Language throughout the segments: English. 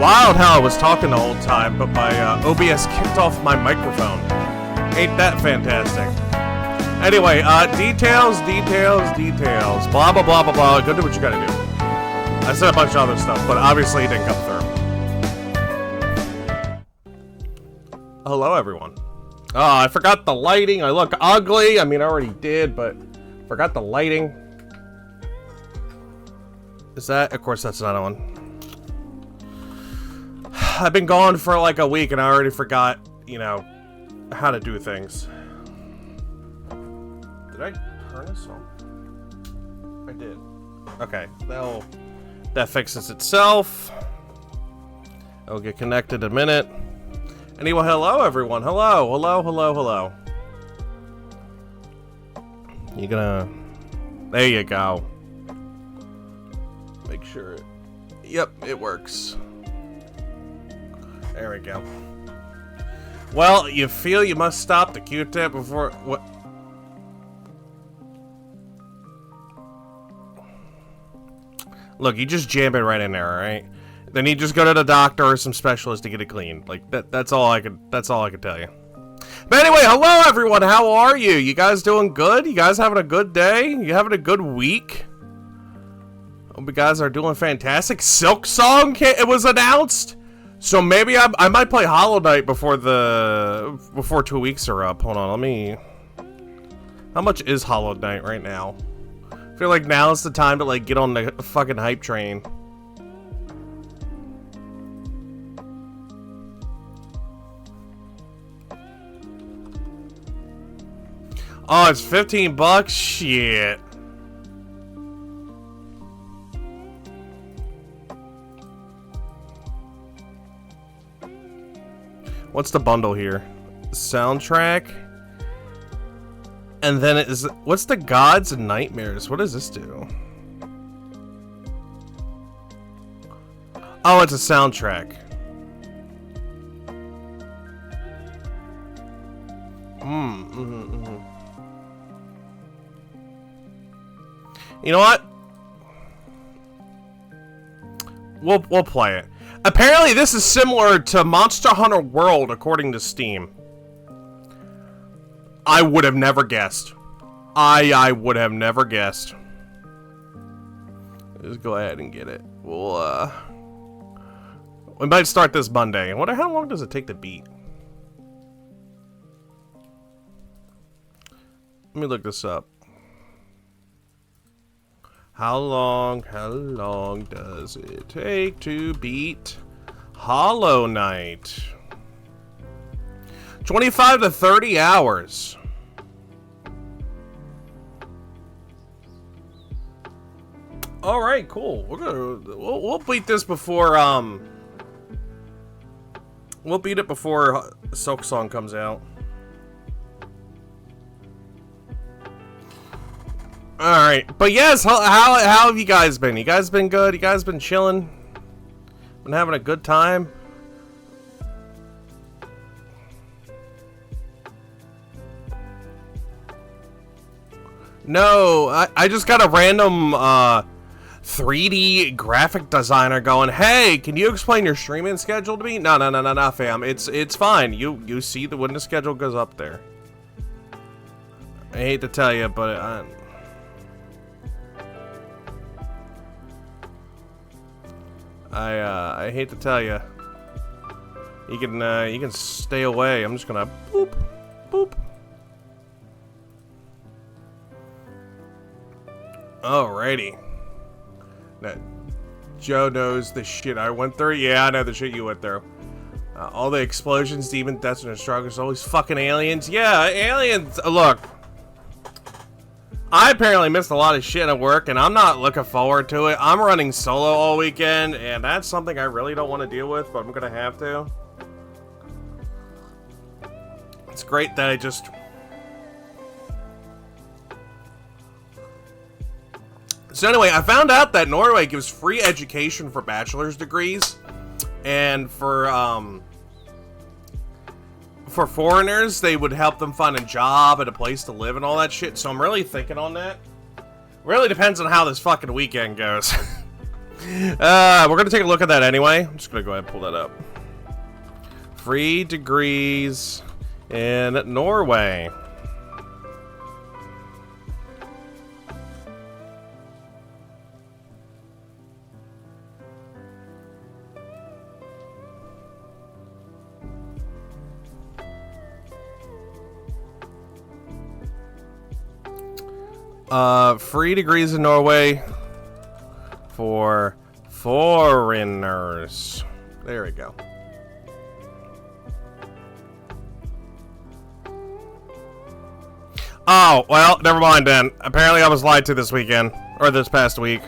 Wild how I was talking the whole time, but my OBS kicked off my microphone. Ain't that fantastic? Anyway, details. Blah, blah, blah, blah, blah. Go do what you gotta do. I said a bunch of other stuff, but obviously it didn't come through. Hello, everyone. Oh, I forgot the lighting. I look ugly. I mean, I already did, but forgot the lighting. Is that? Of course, that's not on. I've been gone for like a week, and I already forgot, you know, how to do things. Did I turn this on? I did. Okay, that fixes itself. I'll get connected in a minute. Anyway, hello everyone. Hello. You gonna... There you go. Make sure it... Yep, it works. There we go. Well, you feel you must stop the Q-tip before... What? Look, you just jam it right in there, alright? Then you just go to the doctor or some specialist to get it cleaned. Like, that's all I could tell you. But anyway, hello everyone, how are you? You guys doing good? You guys having a good day? You having a good week? Hope you guys are doing fantastic. Silk Song it was announced! So maybe I might play Hollow Knight before 2 weeks are up. Hold on, let me... How much is Hollow Knight right now? I feel like now is the time to like get on the fucking hype train. Oh, it's 15 bucks? Shit. What's the bundle here? Soundtrack? And then it is... What's the Gods and Nightmares? What does this do? Oh, it's a soundtrack. You know what? We'll play it. Apparently, this is similar to Monster Hunter World, according to Steam. I would have never guessed. I would have never guessed. Just go ahead and get it. We'll, we might start this Monday. I wonder how long does it take to beat? Let me look this up. How long does it take to beat Hollow Knight? 25 to 30 hours. All right, cool. We'll beat this before we'll beat it before Silk Song comes out. All right, but yes, how have you guys been? You guys been good? You guys been chilling? Been having a good time? No, I just got a random 3D graphic designer going, hey, can you explain your streaming schedule to me? No, fam. It's fine. You see when the schedule goes up there. I hate to tell you, but I hate to tell you. You can stay away. I'm just gonna boop, boop. Alrighty. Now, Joe knows the shit I went through. Yeah, I know the shit you went through. All the explosions, demon deaths, and struggles, always fucking aliens. Yeah, aliens. Look, I apparently missed a lot of shit at work, and I'm not looking forward to it. I'm running solo all weekend, and that's something I really don't want to deal with, but I'm gonna have to. It's great that I just... So anyway, I found out that Norway gives free education for bachelor's degrees, and for foreigners, they would help them find a job and a place to live and all that shit. So I'm really thinking on that. Really depends on how this fucking weekend goes. We're gonna take a look at that anyway. I'm just gonna go ahead and pull that up. Free degrees in Norway. Free degrees in Norway for foreigners. There we go. Oh, well, never mind then. Apparently I was lied to this weekend. Or this past week.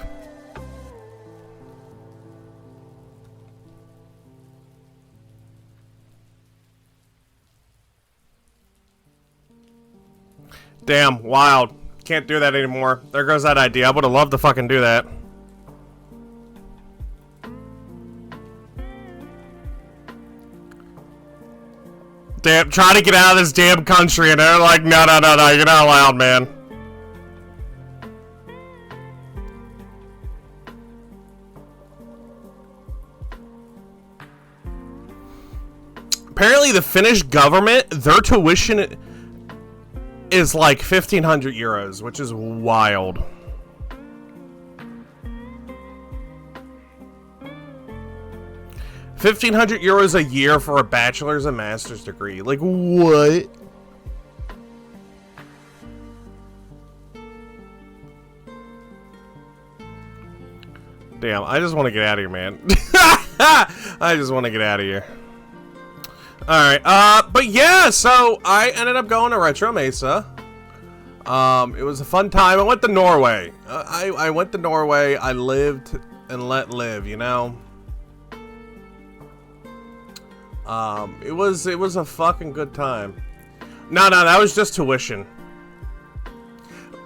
Damn, wild. Can't do that anymore. There goes that idea. I would have loved to fucking do that. Damn, trying to get out of this damn country, and they're like, no, you're not allowed, man. Apparently the Finnish government, their tuition is like 1,500 euros, which is wild. €1,500 a year for a bachelor's and master's degree. Like, what? Damn, I just want to get out of here, man. I just want to get out of here. Alright, but yeah, so I ended up going to Retro Mesa. It was a fun time. I went to Norway. I went to Norway. I lived and let live, you know? It was a fucking good time. No, that was just tuition.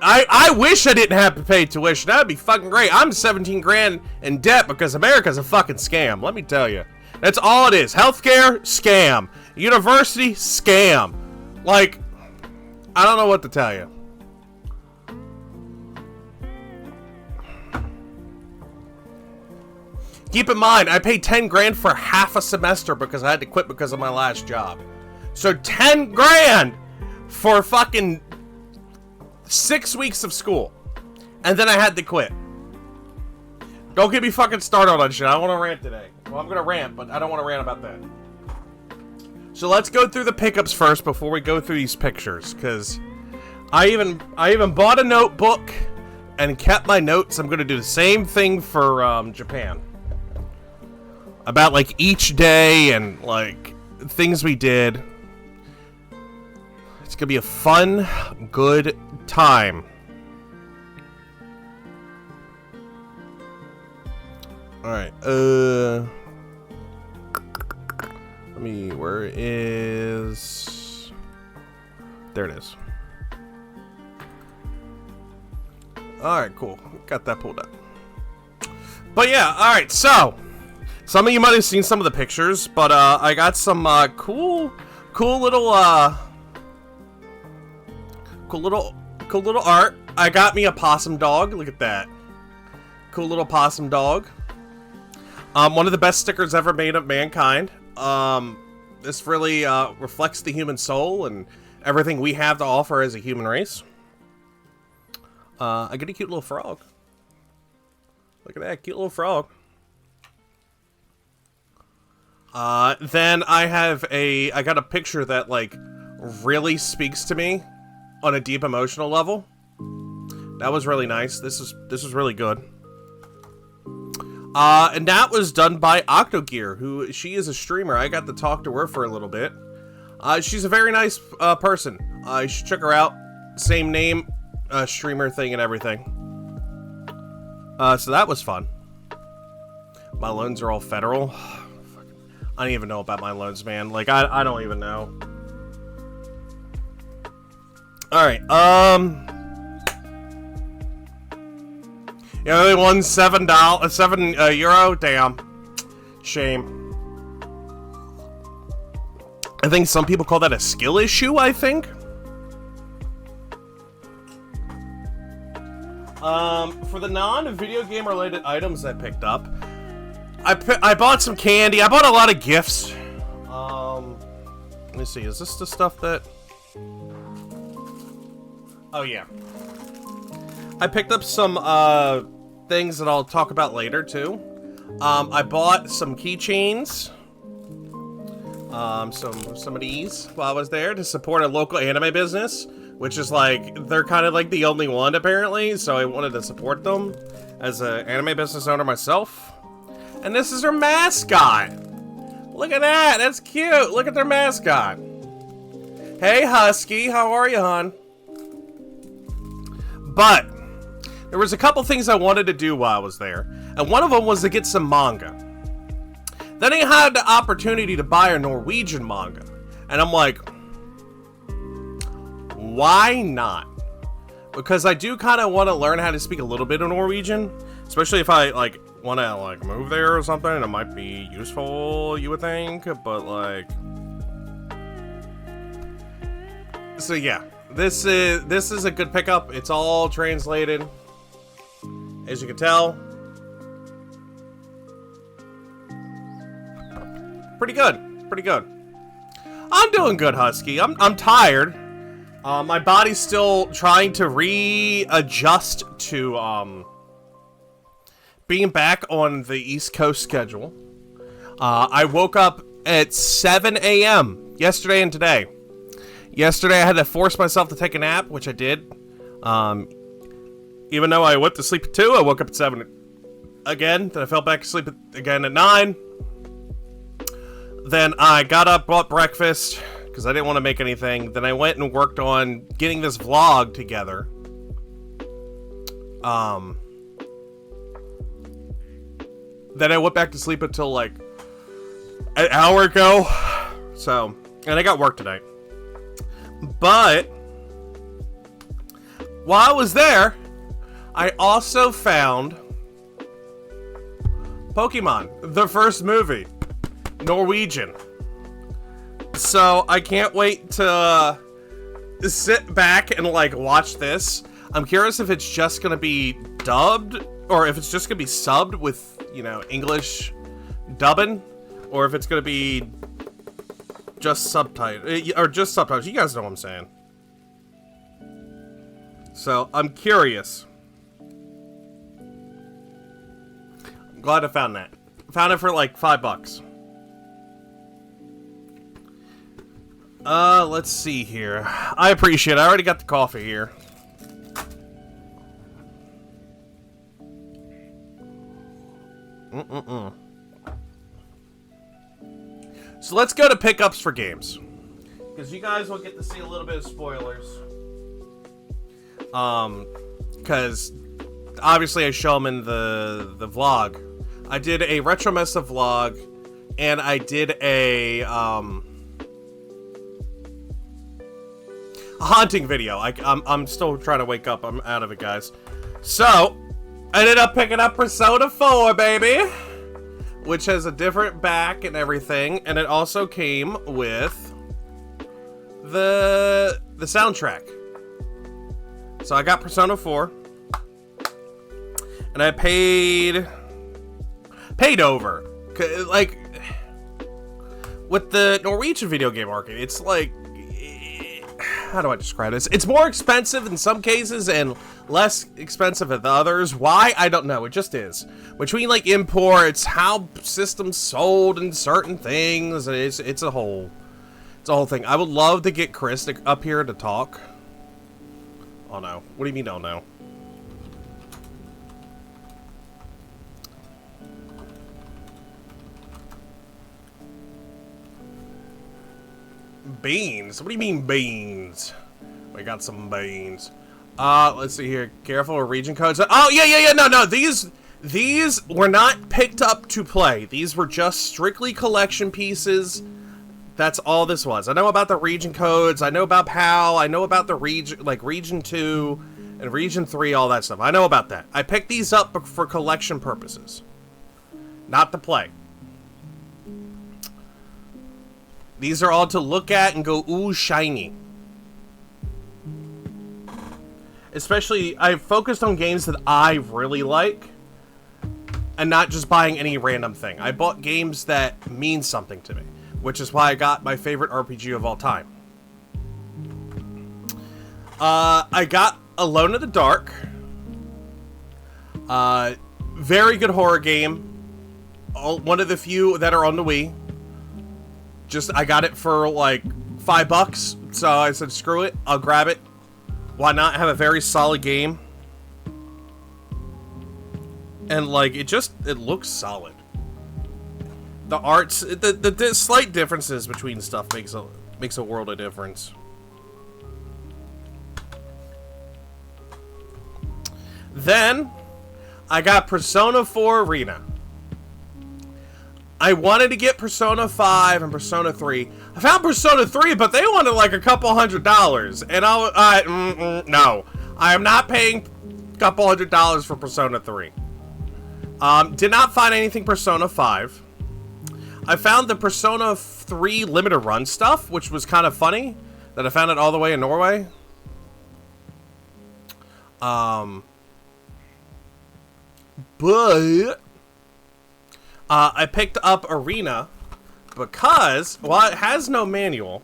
I wish I didn't have to pay tuition. That'd be fucking great. I'm 17 grand in debt because America's a fucking scam. Let me tell you. That's all it is. Healthcare, scam. University, scam. Like, I don't know what to tell you. Keep in mind, I paid 10 grand for half a semester because I had to quit because of my last job. So 10 grand for fucking 6 weeks of school. And then I had to quit. Don't get me fucking started on that shit. I don't want to rant today. Well, I'm going to rant, but I don't want to rant about that. So let's go through the pickups first before we go through these pictures. Because I even bought a notebook and kept my notes. I'm going to do the same thing for Japan. About, like, each day and, like, things we did. It's gonna be a fun, good time. Alright, let me, where is... There it is. Alright, cool. Got that pulled up. But yeah, alright, so... Some of you might have seen some of the pictures, but I got some cool little art. I got me a possum dog. Look at that. Cool little possum dog. One of the best stickers ever made of mankind. This really reflects the human soul and everything we have to offer as a human race. I get a cute little frog. Look at that, cute little frog. Then I got a picture that, like, really speaks to me on a deep emotional level. That was really nice. This was really good. And that was done by Octogear, who, she is a streamer. I got to talk to her for a little bit. She's a very nice, person. You should check her out. Same name, streamer thing and everything. So that was fun. My loans are all federal. I don't even know about my loans, man. Like, I don't even know. Alright, yeah, they won $7, €7. Damn. Shame. I think some people call that a skill issue, I think. For the non-video game related items I picked up, I bought some candy. I bought a lot of gifts. Let me see. Is this the stuff that... Oh, yeah. I picked up some, things that I'll talk about later, too. I bought some keychains. Some of these while I was there to support a local anime business, which is like, they're kind of like the only one, apparently, so I wanted to support them as an anime business owner myself. And this is their mascot! Look at that! That's cute! Look at their mascot! Hey, Husky! How are you, hon? But, there was a couple things I wanted to do while I was there, and one of them was to get some manga. Then I had the opportunity to buy a Norwegian manga, and I'm like, why not? Because I do kind of want to learn how to speak a little bit of Norwegian, especially if I, like, want to, like, move there or something. It might be useful, you would think, but, like... So, yeah. This is a good pickup. It's all translated, as you can tell. Pretty good. Pretty good. I'm doing good, Husky. I'm tired. My body's still trying to readjust to, being back on the East Coast schedule. I woke up at 7 a.m. yesterday and today. Yesterday I had to force myself to take a nap, which I did. Even though I went to sleep at 2, I woke up at 7 again. Then I fell back asleep again at 9. Then I got up, bought breakfast, because I didn't want to make anything. Then I went and worked on getting this vlog together. Then I went back to sleep until, like, an hour ago. So, and I got work tonight. But, while I was there, I also found Pokemon, the first movie. Norwegian. So I can't wait to sit back and like watch this. I'm curious if it's just gonna be dubbed or if it's just gonna be subbed with, you know, English dubbing, or if it's gonna be just subtitles or just subtitles. You guys know what I'm saying. So I'm curious. I'm glad I found that. Found it for like $5. Let's see here. I appreciate it. I already got the coffee here. So let's go to pickups for games. Because you guys will get to see a little bit of spoilers. Because obviously I show them in the vlog. I did a Retro Mesa vlog, and I did a haunting video. I'm still trying to wake up. I'm out of it, guys. So, I ended up picking up Persona 4, baby! Which has a different back and everything, and it also came with the soundtrack. So I got Persona 4, and I paid over. Like, with the Norwegian video game market, it's like, how do I describe this? It's more expensive in some cases and less expensive in others. Why? I don't know. It just is. Between like imports, how systems sold and certain things, it's a whole thing. I would love to get Chris up here to talk. Oh no. What do you mean don't know? Beans? What do you mean beans? We got some beans. Let's see here. Careful with region codes. Oh, yeah. No. These were not picked up to play. These were just strictly collection pieces. That's all this was. I know about the region codes. I know about PAL. I know about the region, like Region 2 and Region 3, all that stuff. I know about that. I picked these up for collection purposes. Not to play. These are all to look at and go, ooh, shiny. Especially, I've focused on games that I really like, and not just buying any random thing. I bought games that mean something to me, which is why I got my favorite RPG of all time. I got Alone in the Dark. Very good horror game. One of the few that are on the Wii. I got it for like $5, so I said, screw it, I'll grab it. Why not have a very solid game? And like, it looks solid. The arts, the slight differences between stuff makes a world of difference. Then, I got Persona 4 Arena. I wanted to get Persona 5 and Persona 3. I found Persona 3, but they wanted like a couple $100. And no. I am not paying a couple $100 for Persona 3. Did not find anything Persona 5. I found the Persona 3 limited run stuff, which was kind of funny. That I found it all the way in Norway. But I picked up Arena because, while it has no manual,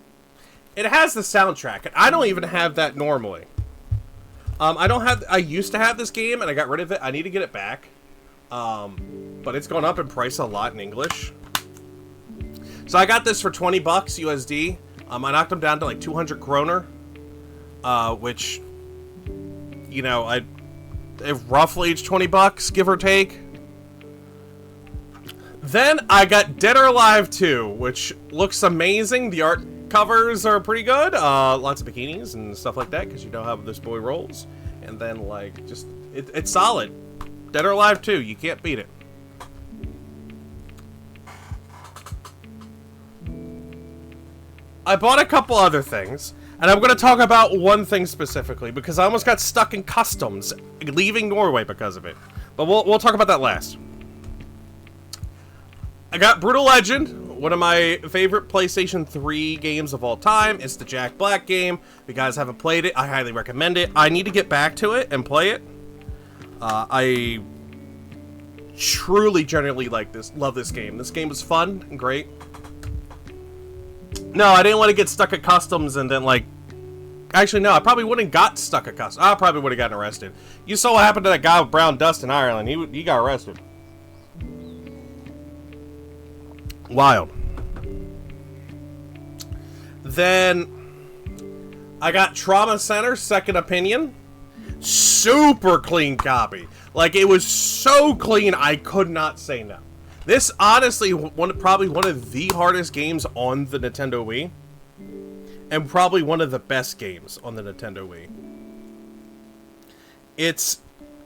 it has the soundtrack, and I don't even have that normally. I used to have this game, and I got rid of it. I need to get it back. But it's gone up in price a lot in English. So I got this for 20 bucks USD. I knocked them down to like 200 kroner, which, you know, it roughly it's 20 bucks, give or take. Then I got Dead or Alive 2, which looks amazing. The art covers are pretty good. Lots of bikinis and stuff like that, because you know how this boy rolls. And then, like, just, it's solid. Dead or Alive 2, you can't beat it. I bought a couple other things, and I'm going to talk about one thing specifically, because I almost got stuck in customs, leaving Norway because of it. But we'll talk about that last. I got Brutal Legend, one of my favorite PlayStation 3 games of all time. It's the Jack Black game. If you guys haven't played it, I highly recommend it. I need to get back to it and play it. I truly, genuinely love this game. This game was fun and great. No, I didn't want to get stuck at customs and then, like... Actually, no, I probably wouldn't got stuck at customs. I probably would have gotten arrested. You saw what happened to that guy with brown dust in Ireland. He got arrested. Wild. Then I got Trauma Center Second Opinion. Super clean copy. Like, it was so clean I could not say no. This honestly probably one of the hardest games on the Nintendo Wii, and probably one of the best games on the Nintendo Wii. It's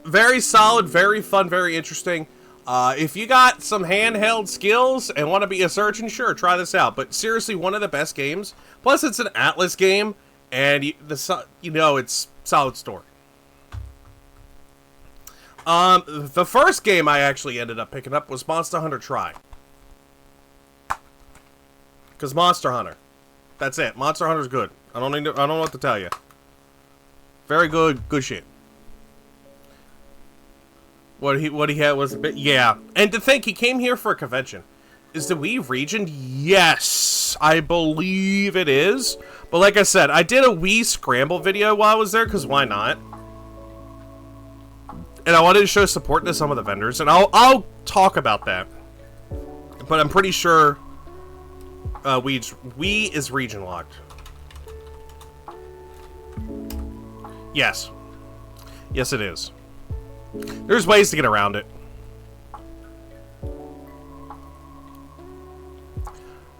very solid, very fun, very interesting. If you got some handheld skills and want to be a surgeon, sure, try this out. But seriously, one of the best games. Plus, it's an Atlas game, and it's solid story. The first game I actually ended up picking up was Monster Hunter Tri. Because Monster Hunter. That's it. Monster Hunter's good. I don't know what to tell you. Very good shit. What he had was a bit, yeah. And to think he came here for a convention. Is the Wii region? Yes, I believe it is. But like I said, I did a Wii Scramble video while I was there, because why not? And I wanted to show support to some of the vendors, and I'll talk about that. But I'm pretty sure Wii is region locked. Yes. Yes, it is. There's ways to get around it.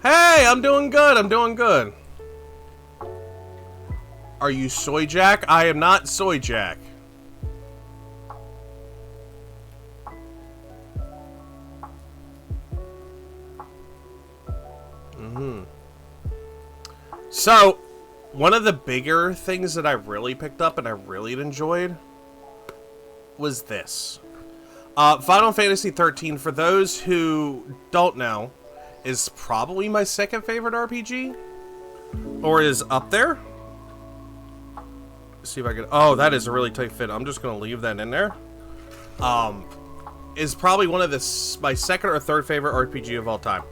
Hey, I'm doing good. I'm doing good. Are you Soy Jack? I am not Soy Jack. So, one of the bigger things that I really picked up and I really enjoyed was this. Final Fantasy 13, for those who don't know, is probably my second favorite RPG. Or is up there. see if I can... Oh, that is a really tight fit. I'm just going to leave that in there. Is probably one of my second or third favorite RPG of all time.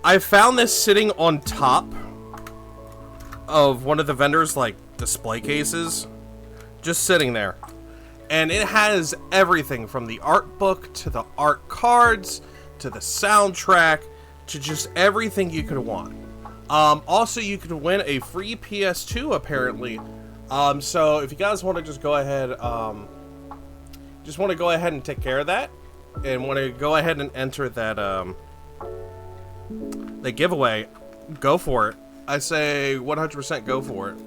I found this sitting on top of one of the vendors, like, display cases. Just sitting there. And it has everything from the art book to the art cards to the soundtrack to just everything you could want. Also, you could win a free PS2, apparently. So if you guys want to just go ahead, and take care of that, and want to go ahead and enter that, the giveaway, go for it. I say 100% go for it.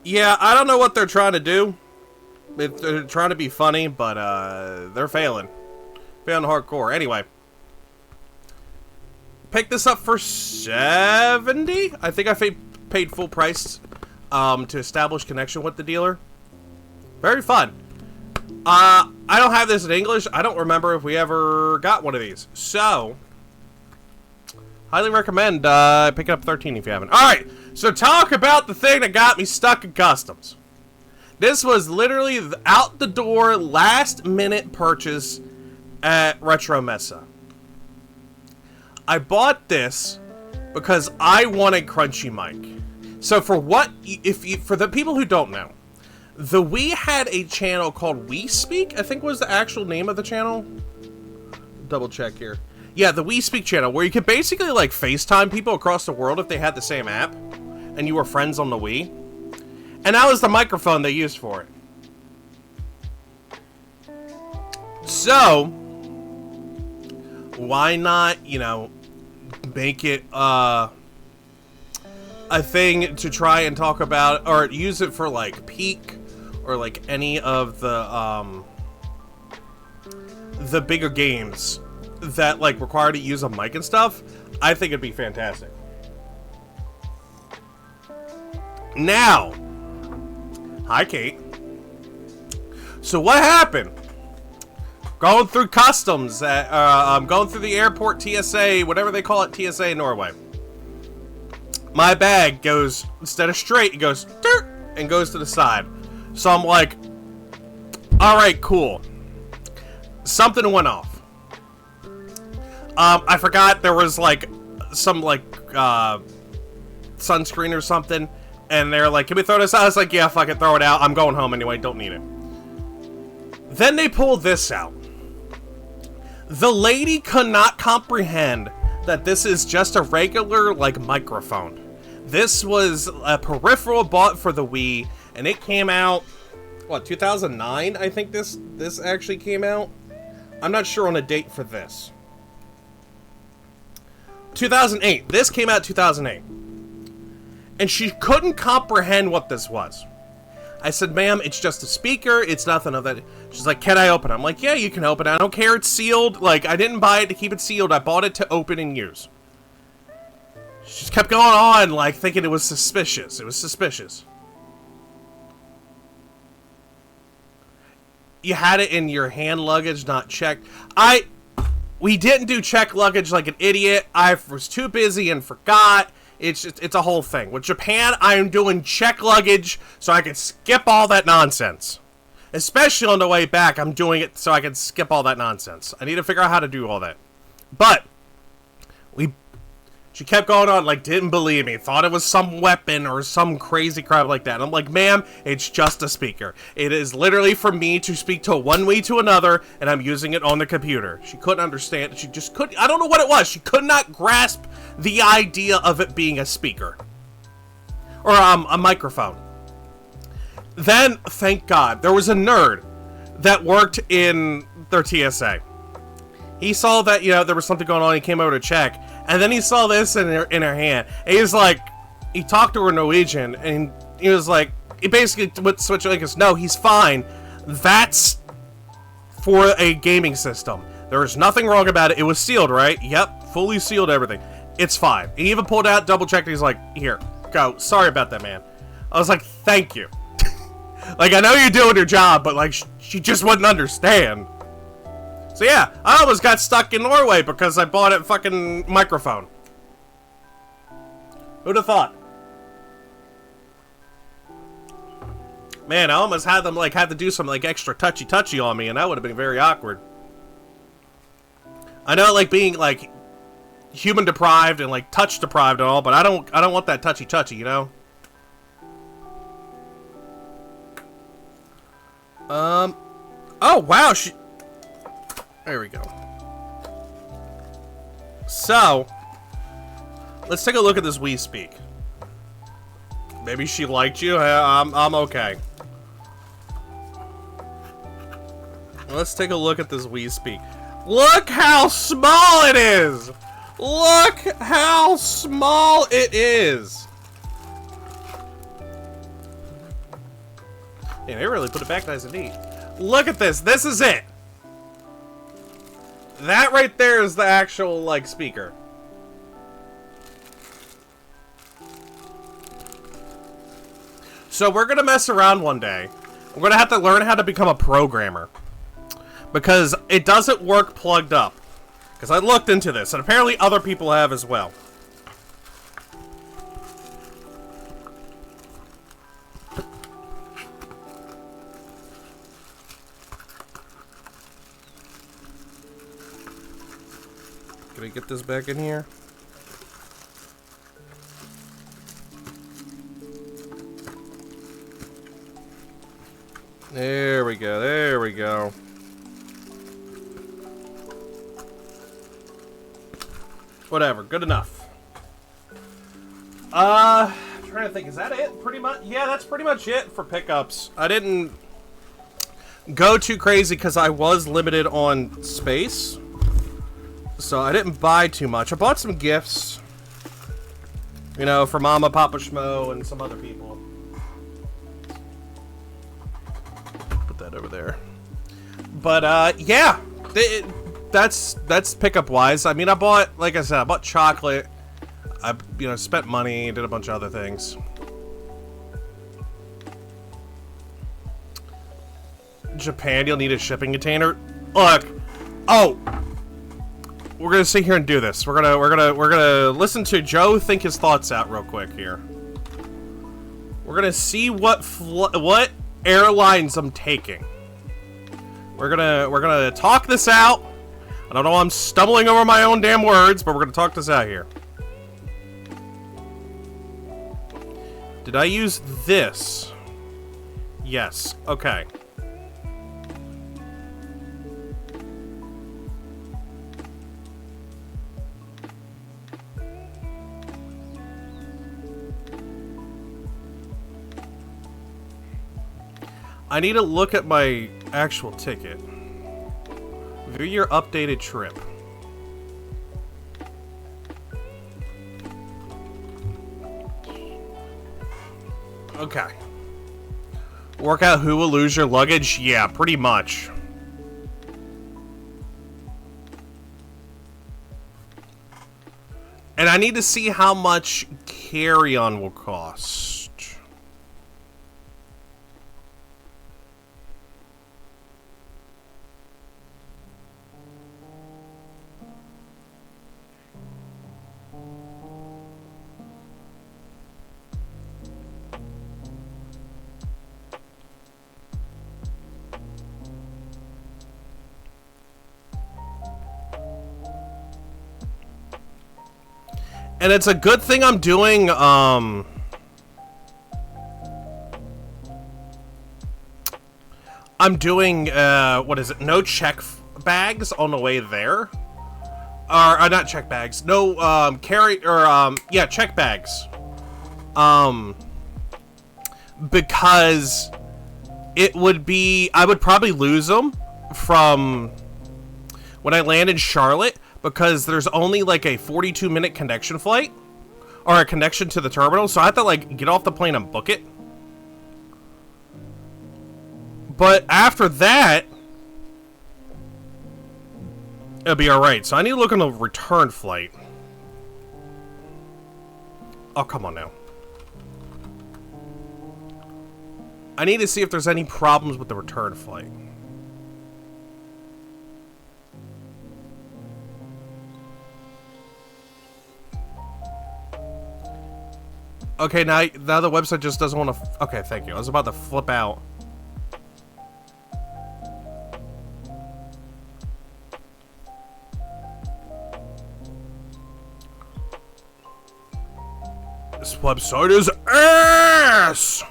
Yeah, I don't know what they're trying to do. They're trying to be funny, but they're failing. Failing hardcore. Anyway. Picked this up for $70. I think I paid full price to establish connection with the dealer. Very fun. I don't have this in English. I don't remember if we ever got one of these. So, highly recommend picking up 13 if you haven't. Alright, so talk about the thing that got me stuck in customs. This was literally the out the door, last minute purchase at Retro Mesa. I bought this because I want a crunchy mic. So for for the people who don't know, the Wii had a channel called Wii Speak, I think was the actual name of the channel. Double check here. Yeah, the Wii Speak channel, where you could basically like FaceTime people across the world if they had the same app, and you were friends on the Wii. And that was the microphone they used for it. So, why not, you know, make it a thing to try and talk about, or use it for like Peak, or like any of the bigger games that like require to use a mic and stuff. I think it'd be fantastic. Now, hi Kate. So what happened? Going through customs, going through the airport, TSA, whatever they call it, TSA in Norway. My bag goes, instead of straight, it goes, dirt, and goes to the side. So I'm like, alright, cool. Something went off. I forgot there was like, some like, sunscreen or something. And they're like, can we throw this out? I was like, yeah, fuck it, throw it out. I'm going home anyway, don't need it. Then they pulled this out. The lady could not comprehend that this is just a regular, like, microphone. This was a peripheral bought for the Wii, and it came out, what, 2009? I think this actually came out. I'm not sure on a date for this. 2008. This came out 2008. And she couldn't comprehend what this was. I said, ma'am, it's just a speaker. It's nothing of that. She's like, can I open it? I'm like, yeah, you can open it. I don't care. It's sealed. Like, I didn't buy it to keep it sealed. I bought it to open and use. She just kept going on, like, thinking it was suspicious. It was suspicious. You had it in your hand luggage, not checked. We didn't do check luggage like an idiot. I was too busy and forgot. It's a whole thing. With Japan, I am doing check luggage so I can skip all that nonsense. Especially on the way back, I'm doing it so I can skip all that nonsense. I need to figure out how to do all that. But, she kept going on, like, didn't believe me. Thought it was some weapon or some crazy crap like that. And I'm like, ma'am, it's just a speaker. It is literally for me to speak to one Wii to another, and I'm using it on the computer. She couldn't understand. She just couldn't. I don't know what it was. She could not grasp the idea of it being a speaker. Or a microphone. Then, thank God, there was a nerd that worked in their TSA. He saw that, you know, there was something going on. He came over to check. And then he saw this in her hand. And he was like, he talked to her Norwegian. And he was like, he basically would switch like this. No, he's fine. That's for a gaming system. There's nothing wrong about it. It was sealed, right? Yep, fully sealed everything. It's fine. He even pulled out, double checked. He's like, here, go. Sorry about that, man. I was like, thank you. Like, I know you're doing your job, but like, she just wouldn't understand. So yeah, I almost got stuck in Norway because I bought a fucking microphone. Who'd have thought? Man, I almost had them like have to do some like extra touchy on me, and that would have been very awkward. I know, like being like human deprived and like touch deprived and all, but I don't want that touchy, you know. Oh wow, there we go. So, let's take a look at this We Speak. Maybe she liked you. I'm okay. Let's take a look at this We Speak. Look how small it is! Look how small it is! Yeah, they really put it back nice and neat. Look at this. This is it. That right there is the actual, like, speaker. So we're gonna mess around one day. We're gonna have to learn how to become a programmer. Because it doesn't work plugged up. Because I looked into this, and apparently other people have as well. Can I get this back in here? There we go, there we go. Whatever, good enough. I'm trying to think, is that it? Pretty much, yeah, that's pretty much it for pickups. I didn't go too crazy because I was limited on space. So I didn't buy too much. I bought some gifts. You know, for Mama, Papa Schmo, and some other people. Put that over there. But, yeah. That's pickup wise. I mean, I bought, like I said, I bought chocolate. I, you know, spent money, did a bunch of other things. Japan, you'll need a shipping container. Look. Oh. We're gonna sit here and do this. We're gonna listen to Joe think his thoughts out real quick here. We're gonna see what airlines I'm taking. We're gonna talk this out. I don't know, I'm stumbling over my own damn words, but we're gonna talk this out here. Did I use this? Yes. Okay. I need to look at my actual ticket. View your updated trip. Okay. Work out who will lose your luggage? Yeah, pretty much. And I need to see how much carry-on will cost. And it's a good thing I'm doing, what is it? No check bags on the way there. Or, not check bags. No, yeah, check bags. Because it would be, I would probably lose them from when I land in Charlotte. Because there's only like a 42-minute connection flight. Or a connection to the terminal. So I have to like get off the plane and book it. But after that, it'll be alright. So I need to look on the return flight. Oh, come on now. I need to see if there's any problems with the return flight. Okay, now the website just doesn't want to... Okay, thank you. I was about to flip out. This website is ass!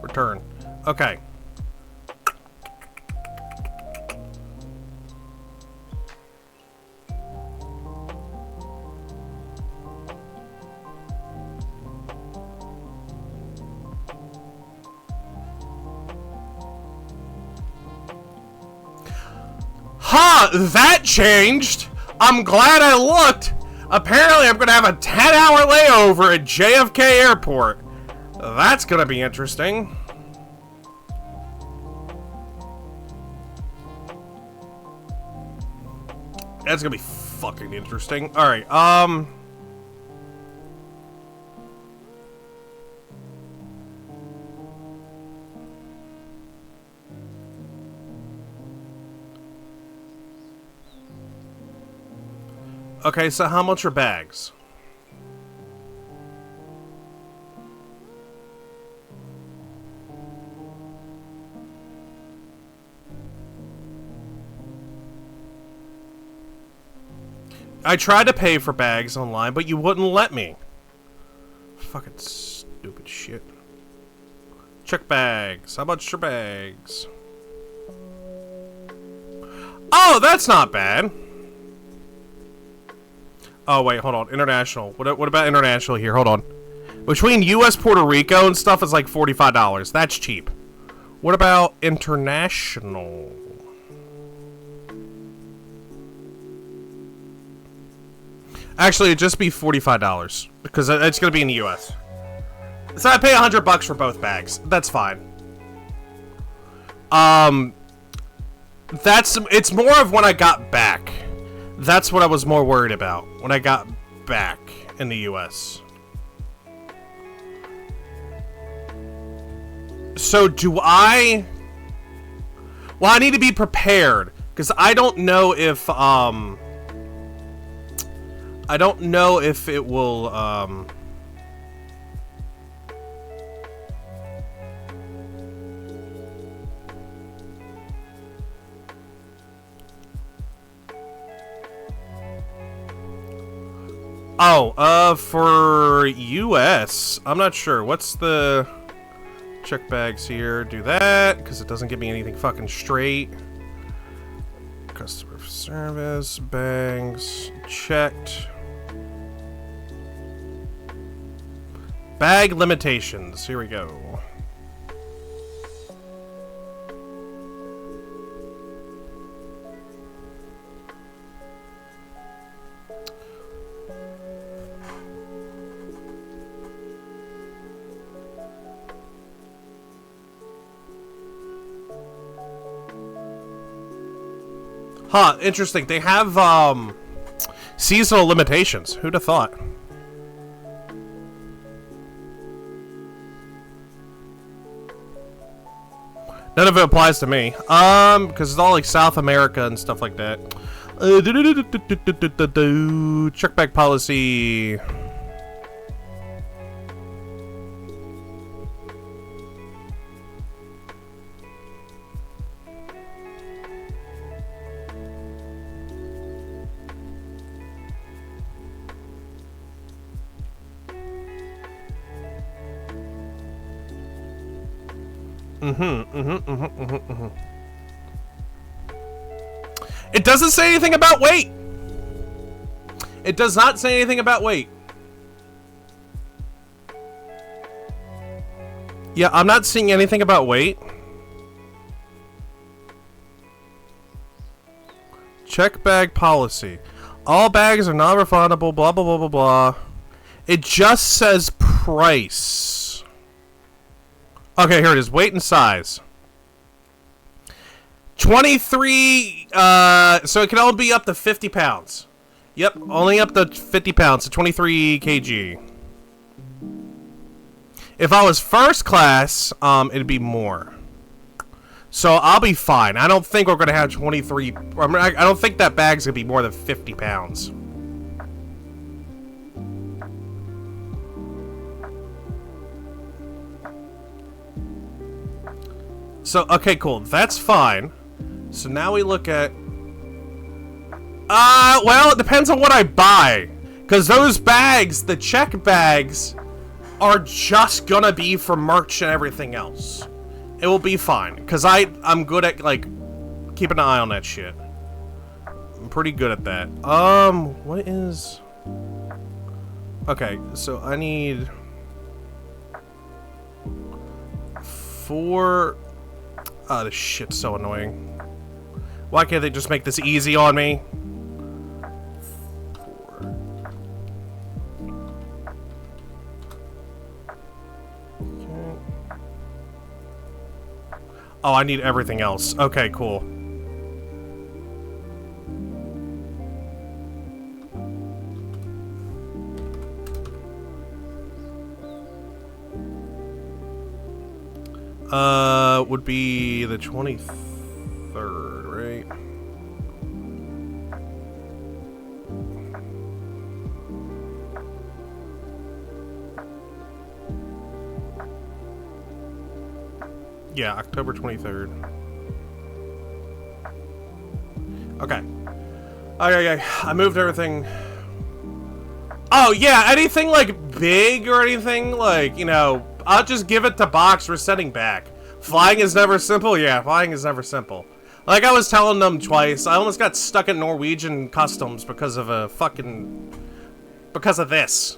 Return. Okay. Huh, that changed. I'm glad I looked. Apparently, I'm gonna have a 10-hour layover at JFK Airport. That's gonna be interesting. That's gonna be fucking interesting. Alright, okay, so how much are bags? I tried to pay for bags online, but you wouldn't let me. Fucking stupid shit. Check bags. How much are bags? Oh, that's not bad. Oh, wait, hold on. International. What about international here? Hold on. Between U.S., Puerto Rico, and stuff is like $45. That's cheap. What about international? Actually, it'd just be $45. Because it's going to be in the U.S. So I pay $100 for both bags. That's fine. It's more of when I got back. That's what I was more worried about when I got back in the US. So do I... Well, I need to be prepared because I don't know if it will Oh, for US, I'm not sure. What's the check bags here? Do that, because it doesn't give me anything fucking straight. Customer service, bags, checked. Bag limitations, here we go. Huh, interesting. They have, seasonal limitations. Who'd have thought? None of it applies to me. Because it's all, like, South America and stuff like that. Check bag policy. It doesn't say anything about weight. It does not say anything about weight. Yeah, I'm not seeing anything about weight. Check bag policy. All bags are non-refundable, blah, blah, blah, blah, blah. It just says price. Okay, here it is. Weight and size. 23, so it can only be up to 50 pounds. Yep, only up to 50 pounds, so 23 kg. If I was first class, it'd be more. So I'll be fine. I don't think we're going to have 23, I don't think that bag's going to be more than 50 pounds. So, okay, cool. That's fine. So now we look at... well, it depends on what I buy. Because those bags, the check bags, are just gonna be for merch and everything else. It will be fine. Because I'm good at, like, keeping an eye on that shit. I'm pretty good at that. What is... Okay, so I need... 4... Oh, this shit's so annoying. Why can't they just make this easy on me? 4. Okay. Oh, I need everything else. Okay, cool. Would be the 23rd, right? Yeah, October 23rd. Okay. Okay, I moved everything. Oh, yeah, anything, like, big or anything, like, you know, I'll just give it to Box for sending back. Flying is never simple? Yeah, flying is never simple. Like I was telling them twice, I almost got stuck at Norwegian customs because of a fucking... because of this.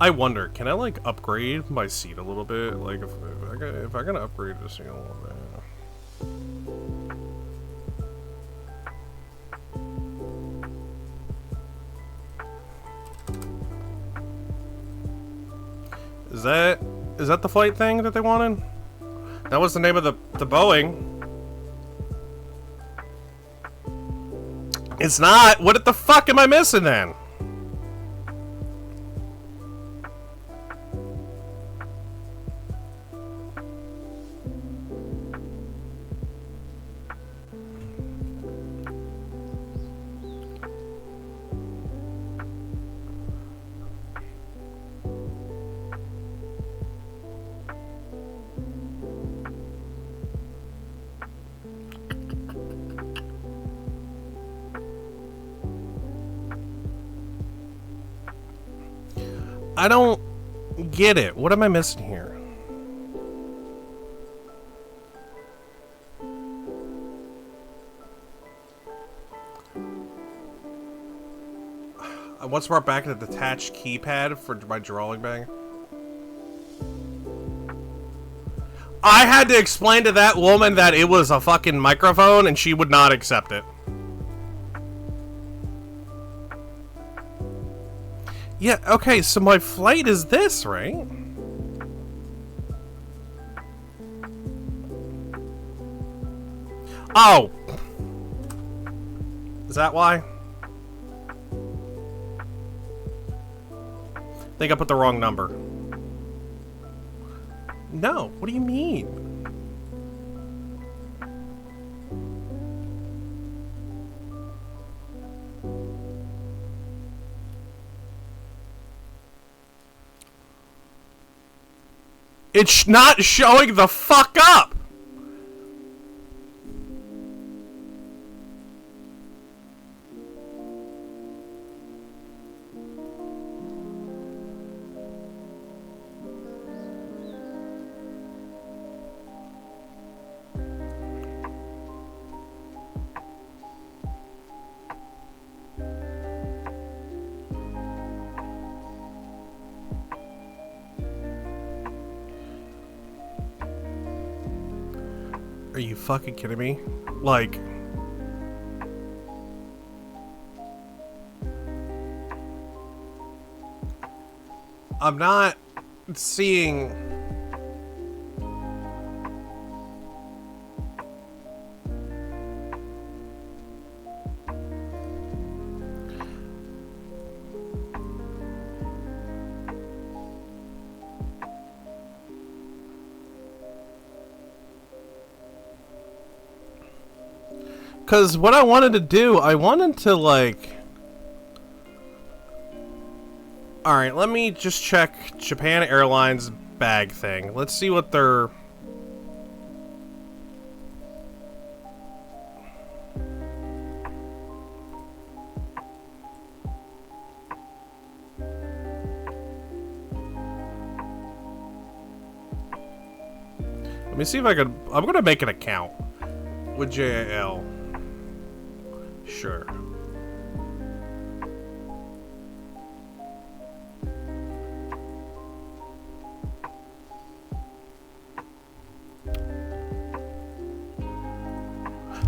I wonder, can I, like, upgrade my seat a little bit? Like, if I gotta upgrade the seat a little bit... Is that the flight thing that they wanted? That was the name of the Boeing. It's not! What the fuck am I missing then? I don't get it. What am I missing here? I once brought back a detached keypad for my drawing bag. I had to explain to that woman that it was a fucking microphone and she would not accept it. Yeah, okay, so my flight is this, right? Oh! Is that why? I think I put the wrong number. No, what do you mean? It's not showing the fuck up! Are you fucking kidding me? Like... I'm not seeing... Because what I wanted to do, I wanted to, like... Alright, let me just check Japan Airlines bag thing. Let's see what their... Let me see if I could... I'm gonna make an account with JAL. Sure.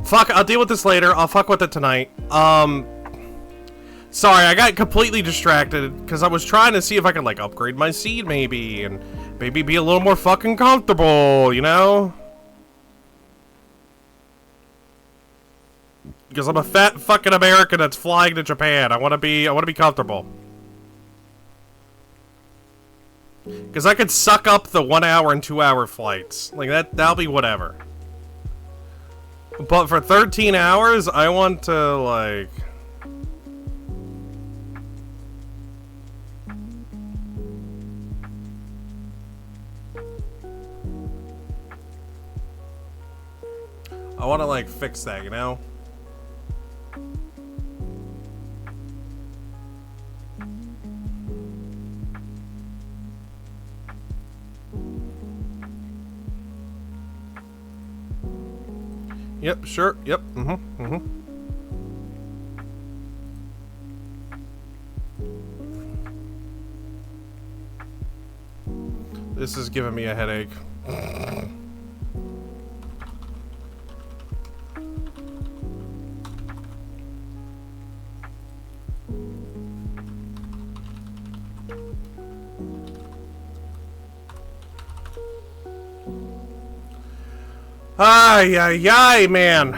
Fuck, I'll deal with this later. I'll fuck with it tonight. Sorry, I got completely distracted because I was trying to see if I could, like, upgrade my seat maybe, and maybe be a little more fucking comfortable, you know? Because I'm a fat fucking American that's flying to Japan. I want to be comfortable. Because I could suck up the 1 hour and 2 hour flights. Like, that'll be whatever. But for 13 hours, I want to, like... I want to, like, fix that, you know? Yep, sure, yep, This is giving me a headache. Ay, ay, ay, man.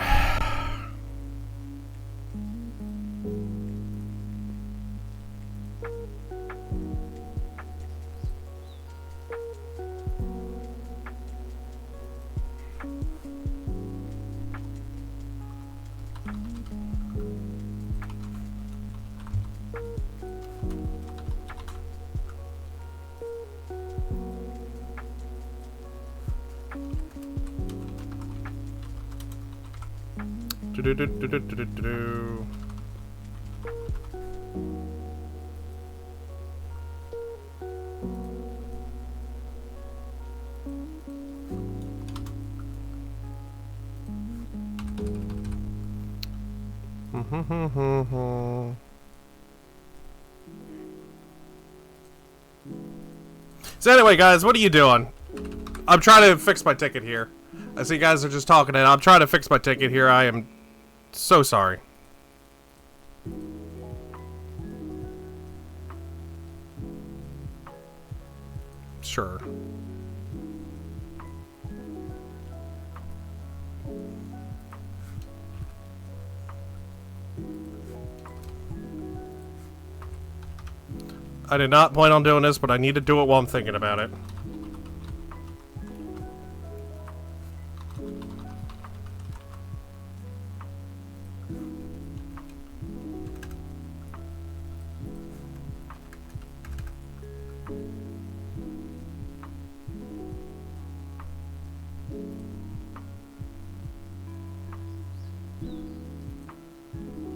Do-do-do-do-do-do-do. So anyway, guys, what are you doing? I'm trying to fix my ticket here. I see you guys are just talking, and I'm trying to fix my ticket here. I am so sorry. Sure. I did not plan on doing this, but I need to do it while I'm thinking about it.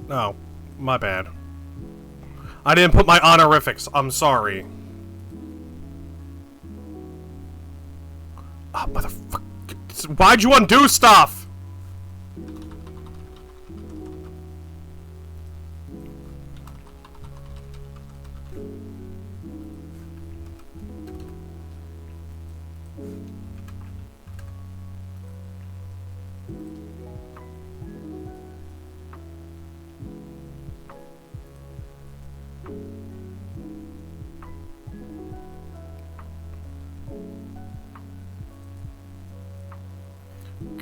Oh, my bad. I didn't put my honorifics. I'm sorry. Oh, motherfucker. Why'd you undo stuff?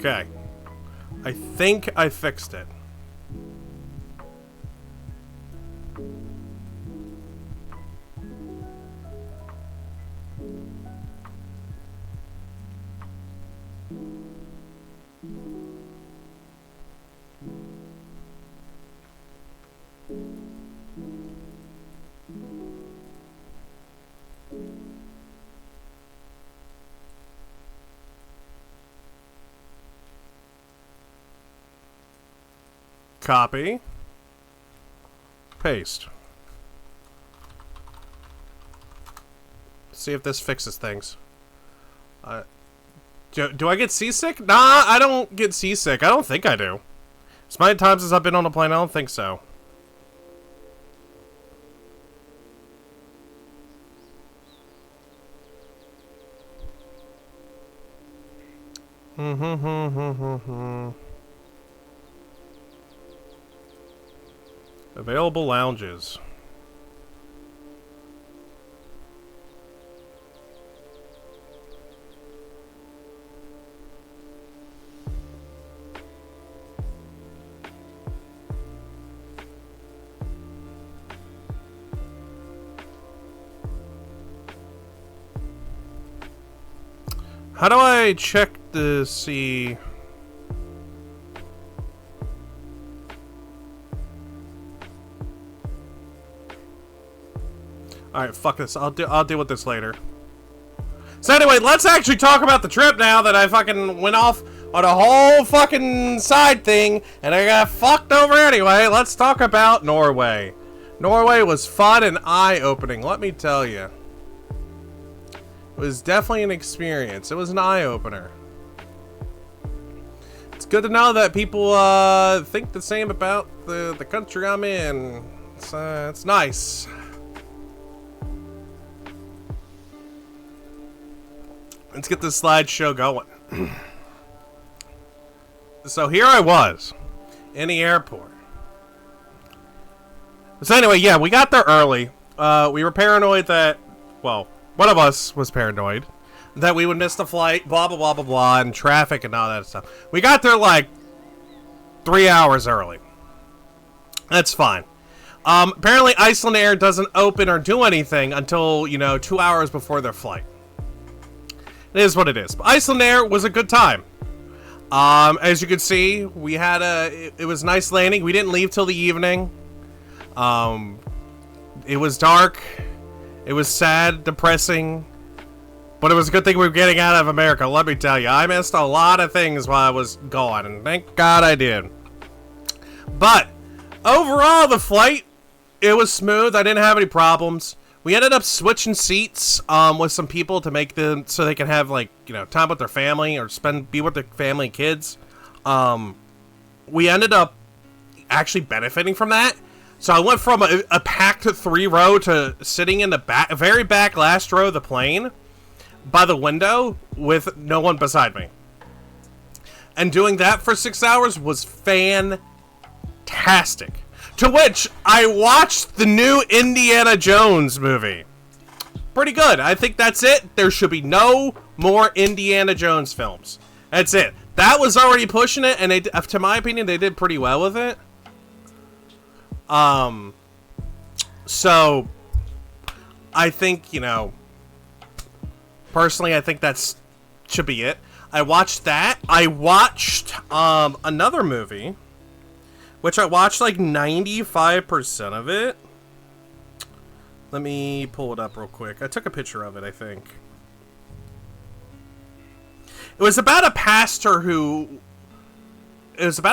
Okay. I think I fixed it. Copy. Paste. See if this fixes things. Do I get seasick? Nah, I don't get seasick. I don't think I do. As many times as I've been on a plane, I don't think so. Available lounges. How do I check to see? Alright, fuck this. I'll deal with this later. So anyway, let's actually talk about the trip now that I fucking went off on a whole fucking side thing and I got fucked over anyway. Let's talk about Norway. Norway was fun and eye-opening, let me tell you. It was definitely an experience. It was an eye-opener. It's good to know that people think the same about the country I'm in. It's nice. Let's get this slideshow going. So here I was in the airport. So anyway, yeah, we got there early. We were paranoid that, well, one of us was paranoid that we would miss the flight, blah, blah, blah, blah, blah, and traffic and all that stuff. We got there like 3 hours early. That's fine. Apparently Iceland Air doesn't open or do anything until, 2 hours before their flight. It is what it is. But Iceland Air was a good time. As you can see, we had it was a nice landing. We didn't leave till the evening. It was dark. It was sad, depressing, but it was a good thing we were getting out of America, let me tell you. I missed a lot of things while I was gone, and thank God I did. But, overall, the flight, it was smooth. I didn't have any problems. We ended up switching seats with some people to make them so they can have, time with their family or be with their family and kids. We ended up actually benefiting from that. So I went from a packed 3-row to sitting in the very back last row of the plane by the window with no one beside me. And doing that for 6 hours was fantastic. To which I watched the new Indiana Jones movie. Pretty good. I think that's it. There should be no more Indiana Jones films. That's it. That was already pushing it, and to my opinion, they did pretty well with it. So, I think, personally, I think that's should be it. I watched that. I watched, another movie, which I watched, 95% of it. Let me pull it up real quick. I took a picture of it, I think. It was about a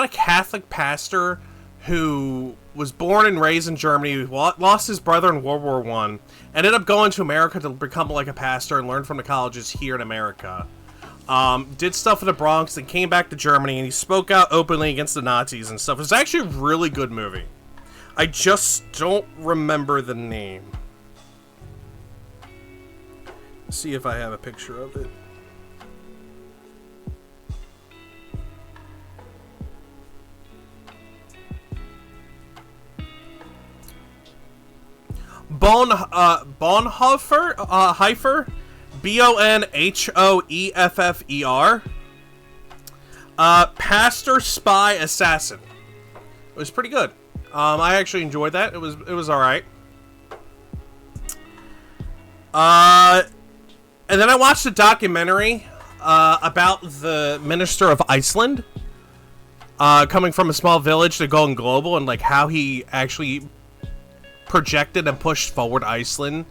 Catholic pastor who was born and raised in Germany, who lost his brother in World War I, ended up going to America to become a pastor and learn from the colleges here in America. Did stuff in the Bronx, then came back to Germany, and he spoke out openly against the Nazis and stuff. It was actually a really good movie. I just don't remember the name. Let's see if I have a picture of it. Bonhoeffer, Bonhoeffer, Pastor, Spy, Assassin. It was pretty good. I actually enjoyed that. It was all right. And then I watched a documentary about the minister of Iceland, coming from a small village to going global, and how he actually projected and pushed forward Iceland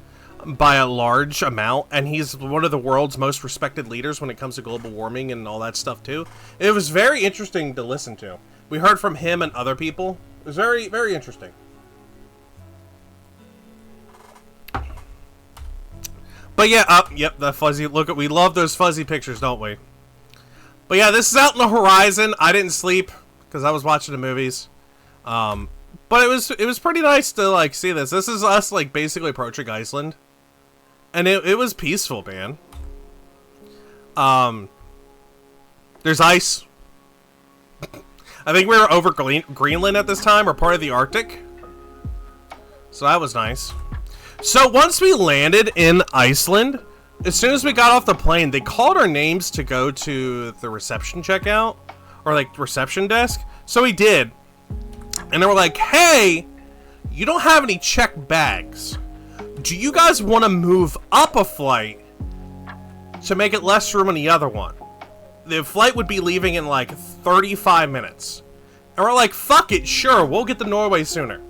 by a large amount, and he's one of the world's most respected leaders when it comes to global warming and all that stuff too. It was very interesting to listen to. We heard from him and other people. It was very, very interesting. But yeah, yep, the fuzzy, look at, we love those fuzzy pictures, don't we? But yeah, this is out in the horizon. I didn't sleep because I was watching the movies. But it was pretty nice to like see this. This is us like basically approaching Iceland. And it was peaceful, man. There's ice. I think we were over Greenland at this time, or part of the Arctic. So that was nice. So once we landed in Iceland, as soon as we got off the plane, they called our names to go to the reception checkout, or like reception desk. So we did. And they were like, hey, you don't have any checked bags. Do you guys want to move up a flight to make it less room on the other one? The flight would be leaving in like 35 minutes. And we're like, fuck it, sure, we'll get to Norway sooner.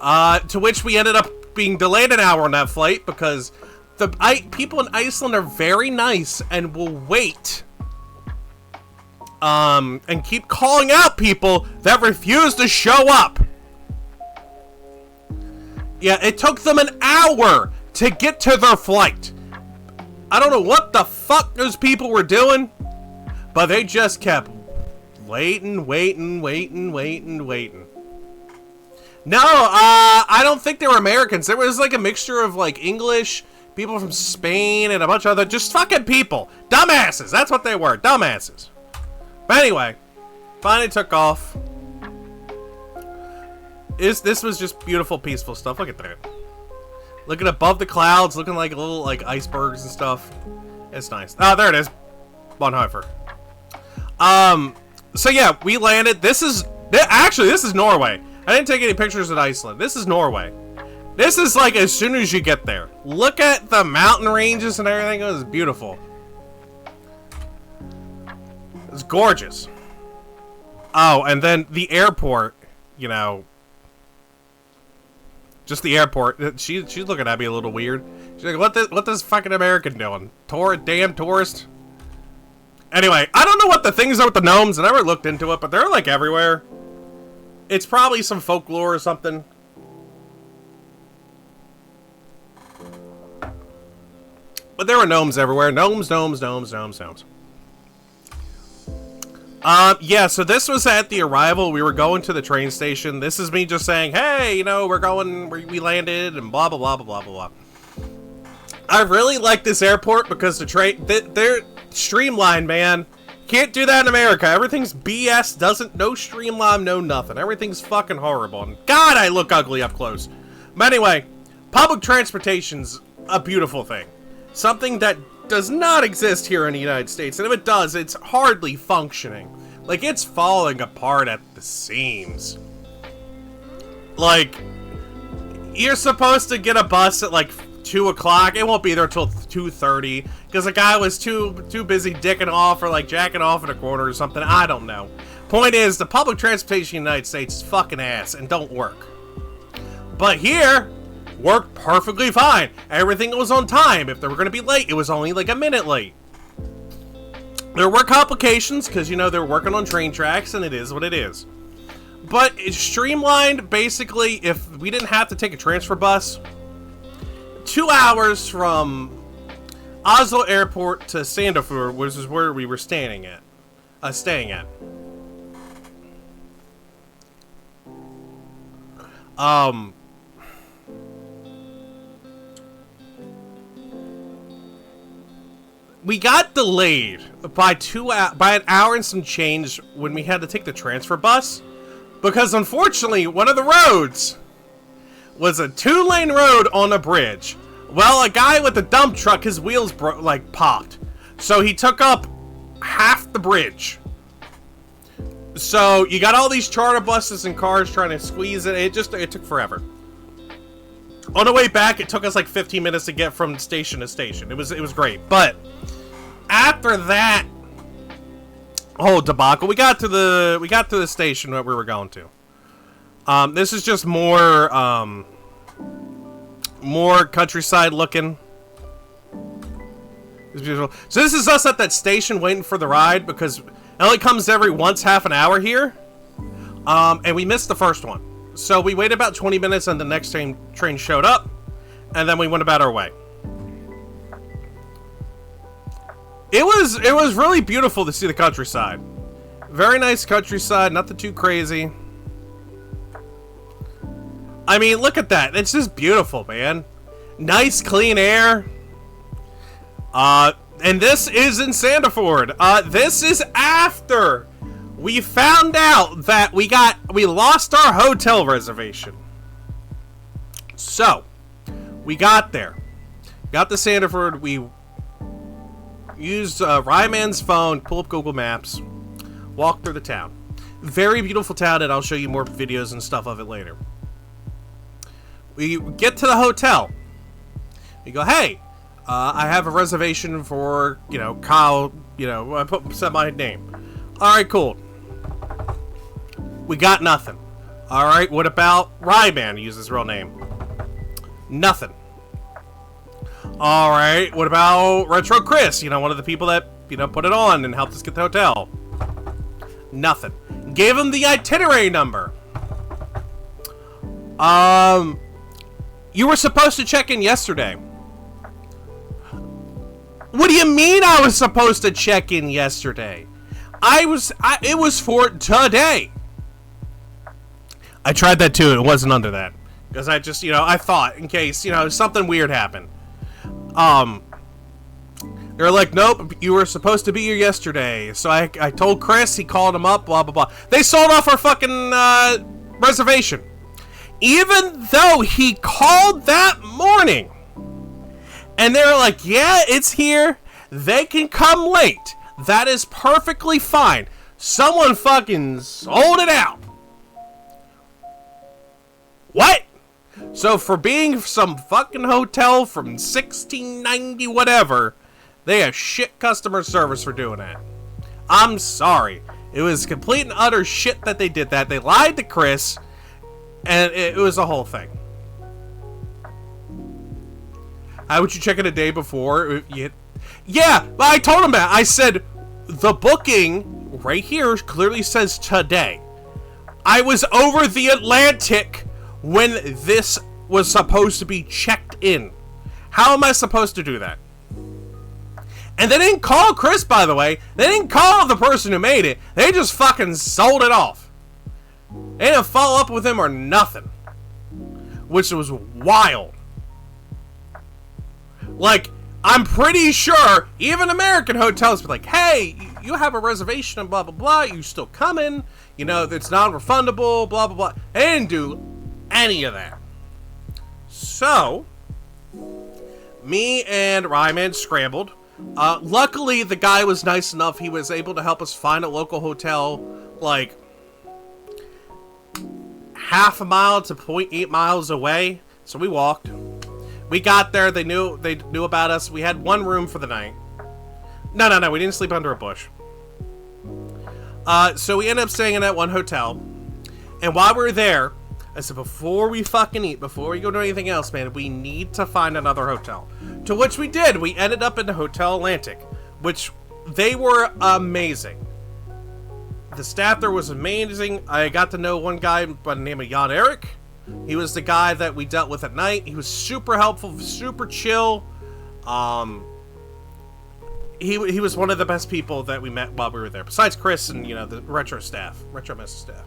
To which we ended up being delayed an hour on that flight because the people in Iceland are very nice and will wait. And keep calling out people that refuse to show up. Yeah, it took them an hour to get to their flight. I don't know what the fuck those people were doing, but they just kept waiting. No, I don't think they were Americans. There was like a mixture of like English, people from Spain, and a bunch of other just fucking people. Dumbasses, that's what they were, dumbasses. But anyway, finally took off. This was just beautiful, peaceful stuff. Look at that. Looking above the clouds, looking like little like icebergs and stuff. It's nice. Oh, there it is. Bonhoeffer. So yeah, we landed. Actually, this is Norway. I didn't take any pictures of Iceland. This is Norway. This is like as soon as you get there. Look at the mountain ranges and everything. It was beautiful. It's gorgeous. Oh, and then the airport, you know. Just the airport. She's looking at me a little weird. She's like, what this fucking American doing? Damn tourist. Anyway, I don't know what the things are with the gnomes. I never looked into it, but they're like everywhere. It's probably some folklore or something. But there were gnomes everywhere. Gnomes. Yeah, so this was at the arrival. We were going to the train station. This is me just saying, hey, you know, we landed and blah, blah, blah, blah, blah, blah. I really like this airport because the train, they're streamlined, man. Can't do that in America. Everything's BS, no streamline, no nothing. Everything's fucking horrible. And God, I look ugly up close. But anyway, public transportation's a beautiful thing. Something that does not exist here in the United States, and if it does, it's hardly functioning. Like, it's falling apart at the seams. Like, you're supposed to get a bus at like 2 o'clock. It won't be there till 2:30 because the guy was too busy dicking off or like jacking off in a corner or something. I don't know. Point is, the public transportation in the United States is fucking ass and don't work. But here, worked perfectly fine. Everything was on time. If they were going to be late, it was only like a minute late. There were complications because, you know, they're working on train tracks and it is what it is. But it's streamlined, basically, if we didn't have to take a transfer bus. 2 hours from Oslo Airport to Sandefjord, which is where we were staying at. We got delayed by an hour and some change when we had to take the transfer bus because unfortunately one of the roads was a 2-lane road on a bridge. Well, a guy with a dump truck, his wheels popped, so he took up half the bridge. So you got all these charter buses and cars trying to squeeze it. It took forever. On the way back, it took us like 15 minutes to get from station to station. It was great, but after that whole debacle, we got to the station that we were going to. This is just more countryside looking. It's beautiful. So this is us at that station waiting for the ride because It only comes every once half an hour here. And we missed the first one. So we waited about 20 minutes and the next train showed up. And then we went about our way. It was really beautiful to see the countryside. Very nice countryside, nothing too crazy. I mean, look at that. It's just beautiful, man. Nice, clean air. And this is in Sandiford. This is after we found out that we lost our hotel reservation. So, we got there. Got to Sandiford. We used Ryman's phone, pull up Google Maps, walk through the town. Very beautiful town, and I'll show you more videos and stuff of it later. We get to the hotel. We go, hey, I have a reservation for, Kyle, I said my name. Alright, cool. We got nothing. Alright, what about Ryman, use his real name? Nothing. Alright, what about Retro Chris, one of the people that, put it on and helped us get the hotel? Nothing. Gave him the itinerary number. You were supposed to check in yesterday. What do you mean I was supposed to check in yesterday? It was for today. I tried that too, it wasn't under that. Because I just, I thought, in case, something weird happened. They're like, nope, you were supposed to be here yesterday. So I told Chris, he called him up, blah, blah, blah. They sold off our fucking, reservation. Even though he called that morning. And they were like, yeah, it's here. They can come late. That is perfectly fine. Someone fucking sold it out. What? So for being some fucking hotel from 1690 whatever, they have shit customer service for doing that. I'm sorry. It was complete and utter shit that they did that. They lied to Chris, and it was a whole thing. How would you check it a day before? Yeah, but I told him that. I said, the booking right here clearly says today. I was over the Atlantic when this was supposed to be checked in. How am I supposed to do that? And they didn't call Chris, by the way. They didn't call the person who made it. They just fucking sold it off. They didn't follow up with him or nothing. Which was wild. Like, I'm pretty sure even American hotels be like, hey, you have a reservation and blah, blah, blah. You still coming? It's non-refundable, blah, blah, blah. They didn't do any of that. So, me and Ryman scrambled. Luckily, the guy was nice enough. He was able to help us find a local hotel, like, half a mile to 0.8 miles away. So we walked. We got there. They knew about us. We had one room for the night. No. We didn't sleep under a bush. So we ended up staying in that one hotel. And while we were there, I said, before we fucking eat, before we go do anything else, man, we need to find another hotel. To which we did. We ended up in the Hotel Atlantic, which they were amazing. The staff there was amazing. I got to know one guy by the name of Jan Eric. He was the guy that we dealt with at night. He was super helpful, super chill. He was one of the best people that we met while we were there. Besides Chris and, the retro mess staff.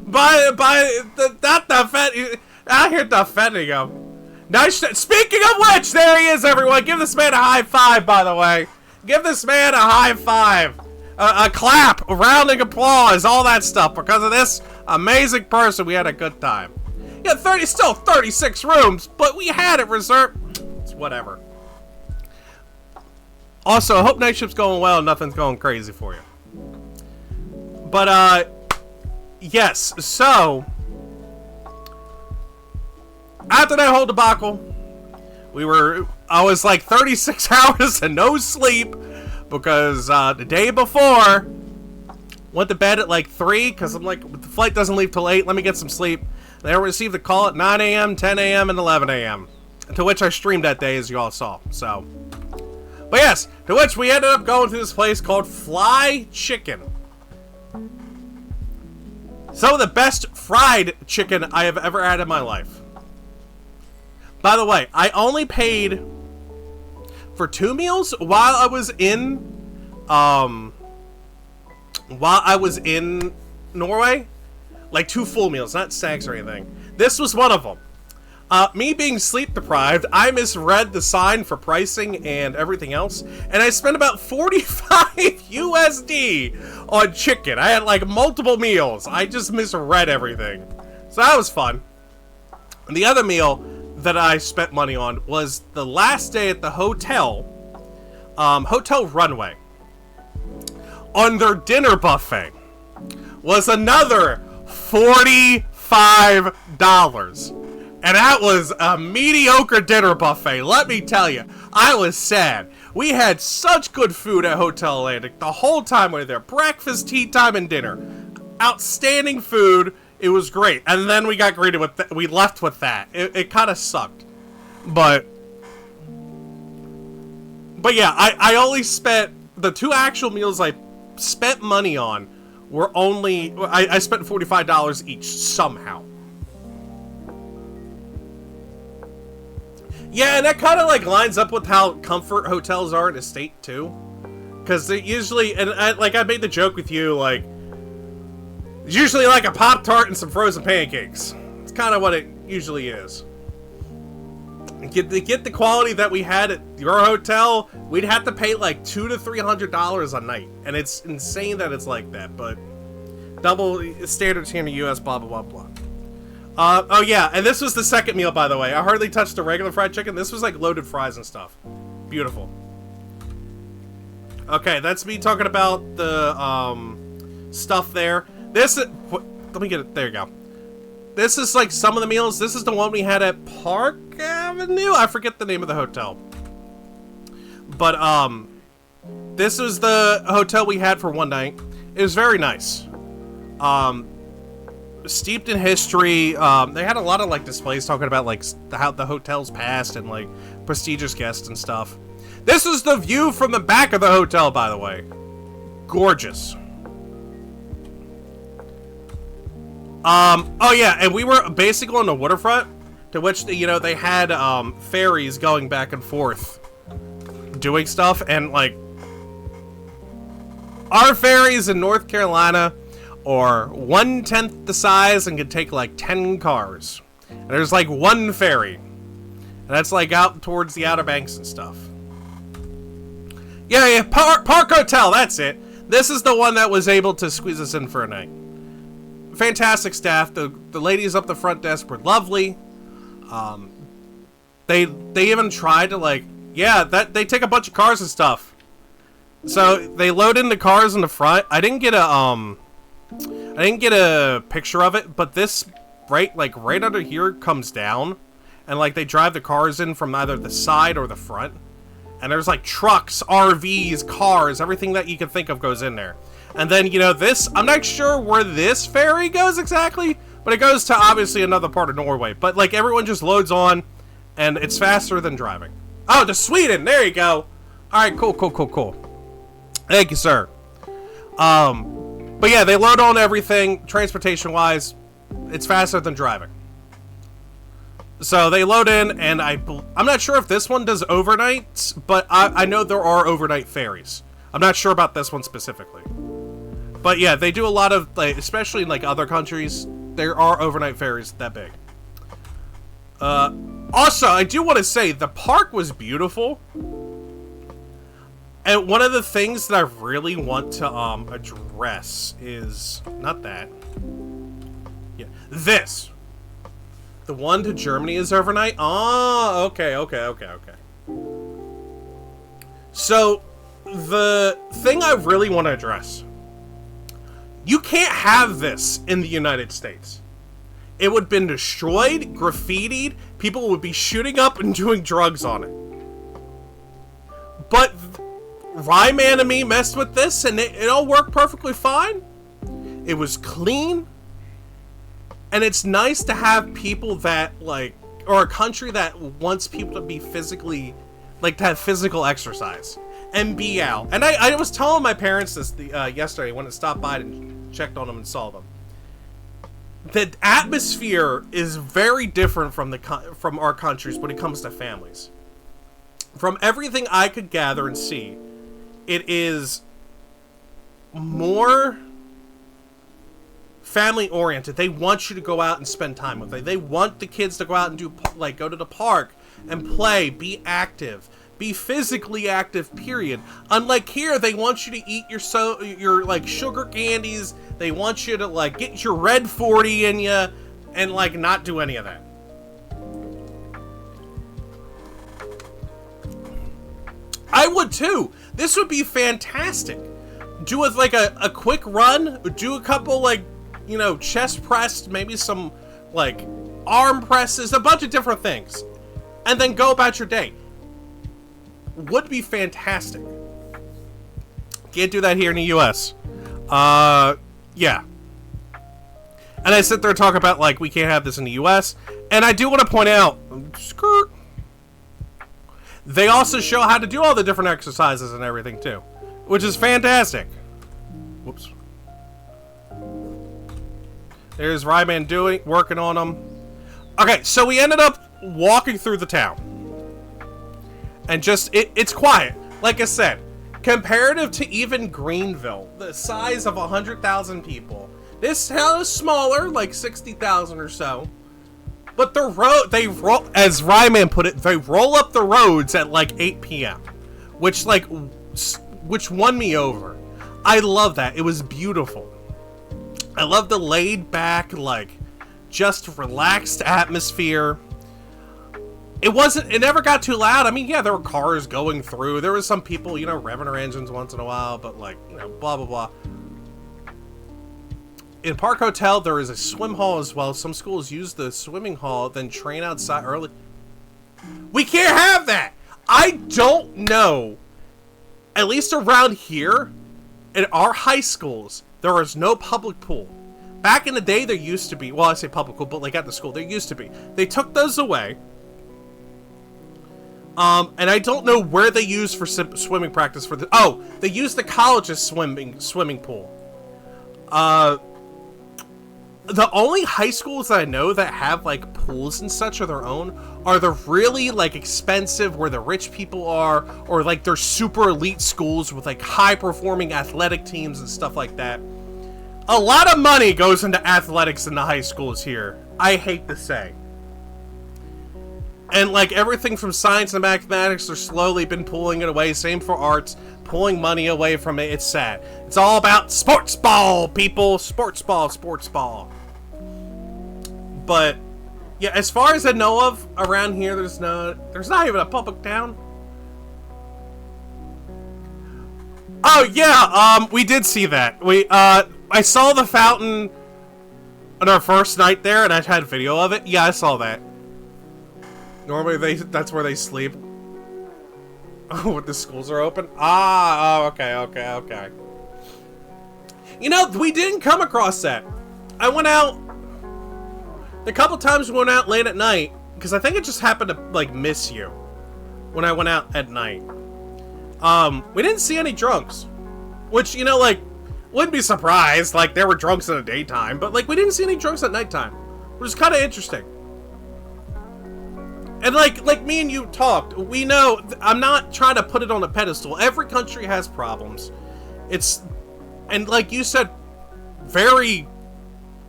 Not out here defending him. Nice. Speaking of which, there he is, everyone. Give this man a high five, by the way. Give this man a high five. A clap, a rounding applause, all that stuff. Because of this amazing person, we had a good time. Yeah, still 36 rooms, but we had it reserved. It's whatever. Also, I hope night shift's going well and nothing's going crazy for you. But, yes, so after that whole debacle, I was like 36 hours and no sleep because the day before, went to bed at like 3 because I'm like, the flight doesn't leave till 8, let me get some sleep. Then I received a call at 9 a.m., 10 a.m., and 11 a.m. To which I streamed that day, as you all saw. So, But yes, to which we ended up going to this place called Fly Chicken. Some of the best fried chicken I have ever had in my life. By the way, I only paid for 2 meals while I was in Norway. Like 2 full meals, not snacks or anything. This was one of them. Me being sleep deprived, I misread the sign for pricing and everything else, and I spent about 45 USD on chicken. I had like multiple meals. I just misread everything. So that was fun. And the other meal that I spent money on was the last day at the hotel, Hotel Runway. On their dinner buffet was another $45. And that was a mediocre dinner buffet, let me tell you. I was sad. We had such good food at Hotel Atlantic the whole time we were there. Breakfast, tea time, and dinner. Outstanding food. It was great. And then we got greeted with we left with that. It kind of sucked. But yeah, I only spent... The 2 actual meals I spent money on were only... I spent $45 each somehow. Yeah, and that kind of like lines up with how comfort hotels are in a state too, because they usually, and I made the joke with you, like it's usually like a Pop-Tart and some frozen pancakes. It's kind of what it usually is. Get the quality that we had at your hotel, we'd have to pay like $200 to $300 a night, and it's insane that it's like that. But double standards here in the U.S. Blah blah blah blah. Oh yeah, and this was the second meal, by the way. I hardly touched the regular fried chicken. This was like loaded fries and stuff. Beautiful. Okay, that's me talking about the stuff there. This is... Let me get it. There you go. This is like some of the meals. This is the one we had at Park Avenue. I forget the name of the hotel. But this was the hotel we had for one night. It was very nice. Steeped in history. They had a lot of like displays talking about like how the hotel's past and like prestigious guests and stuff. This is the view from the back of the hotel, by the way. Gorgeous. Oh yeah, and we were basically on the waterfront, to which they had ferries going back and forth doing stuff, and like our ferries in North Carolina or 1/10 the size and could take like 10 cars. And there's like one ferry. And that's like out towards the Outer Banks and stuff. Yeah, Park Hotel, that's it. This is the one that was able to squeeze us in for a night. Fantastic staff. The ladies up the front desk were lovely. They even tried to like, yeah, they take a bunch of cars and stuff. So they load in the cars in the front. I didn't get a picture of it, but this right under here comes down, and like they drive the cars in from either the side or the front, and there's like trucks, RVs, cars, everything that you can think of goes in there. And then this, I'm not sure where this ferry goes exactly, but it goes to obviously another part of Norway. But like everyone just loads on, and it's faster than driving. Oh, to Sweden, there you go. All right, cool. Thank you, sir. But yeah, they load on everything, transportation-wise. It's faster than driving. So they load in, and I'm not sure if this one does overnights, but I know there are overnight ferries. I'm not sure about this one specifically. But yeah, they do a lot of, like, especially in like other countries, there are overnight ferries that big. Also, I do want to say, the park was beautiful. And one of the things that I really want to address is not that. Yeah, this. The one to Germany is overnight. Oh, okay. So the thing I really want to address. You can't have this in the United States. It would have been destroyed, graffitied. People would be shooting up and doing drugs on it. But Rhyme Anime messed with this, and it all worked perfectly fine. It was clean. And it's nice to have people that, like, or a country that wants people to be physically like to have physical exercise and be out. And I was telling my parents this yesterday when I stopped by and checked on them and saw them. The atmosphere is very different from our countries when it comes to families. From everything I could gather and see, it is more family oriented. They want you to go out and spend time with them. They want the kids to go out and do, like, go to the park and play, be active, be physically active, period. Unlike here, they want you to eat your like sugar candies. They want you to like get your red 40 in you and like not do any of that. I would too. This would be fantastic. Do it like a quick run, do a couple like, you know, chest press, maybe some like arm presses, a bunch of different things. And then go about your day. Would be fantastic. Can't do that here in the US. Yeah. And I sit there and talk about like we can't have this in the US. And I do want to point out, skirt, they also show how to do all the different exercises and everything too, which is fantastic. Whoops. There's Ryman working on them. Okay, so we ended up walking through the town. And just, it's quiet. Like I said, comparative to even Greenville, the size of 100,000 people. This town is smaller, like 60,000 or so. But the as Ryman put it, they roll up the roads at like 8 p.m. Which won me over. I love that. It was beautiful. I love the laid back, like, just relaxed atmosphere. It never got too loud. I mean, yeah, there were cars going through. There was some people, you know, revving their engines once in a while, but like, you know, blah, blah, blah. In Park Hotel, there is a swim hall as well. Some schools use the swimming hall, then train outside early. We can't have that! I don't know. At least around here, in our high schools, there is no public pool. Back in the day, there used to be. Well, I say public pool, but like at the school, there used to be. They took those away. And I don't know where they use for swimming practice for the... Oh, they use the college's swimming pool. The only high schools that I know that have, like, pools and such of their own are the really, like, expensive where the rich people are, or, like, they're super elite schools with, like, high-performing athletic teams and stuff like that. A lot of money goes into athletics in the high schools here. I hate to say. And, like, everything from science and mathematics, they're slowly been pulling it away. Same for arts. Pulling money away from it. It's sad. It's all about sports ball, people. Sports ball, sports ball. But, yeah, as far as I know of, around here, there's not even a public town. Oh, yeah, we did see that. I saw the fountain on our first night there, and I had video of it. Yeah, I saw that. Normally, that's where they sleep. Oh, when the schools are open? Ah, oh, okay. You know, we didn't come across that. I went out... A couple times we went out late at night, because I think it just happened to, like, miss you when I went out at night. We didn't see any drunks. Which, you know, like, wouldn't be surprised. Like, there were drunks in the daytime, but, like, we didn't see any drunks at nighttime. Which is kind of interesting. And like me and you talked, we know, I'm not trying to put it on a pedestal. Every country has problems. And like you said very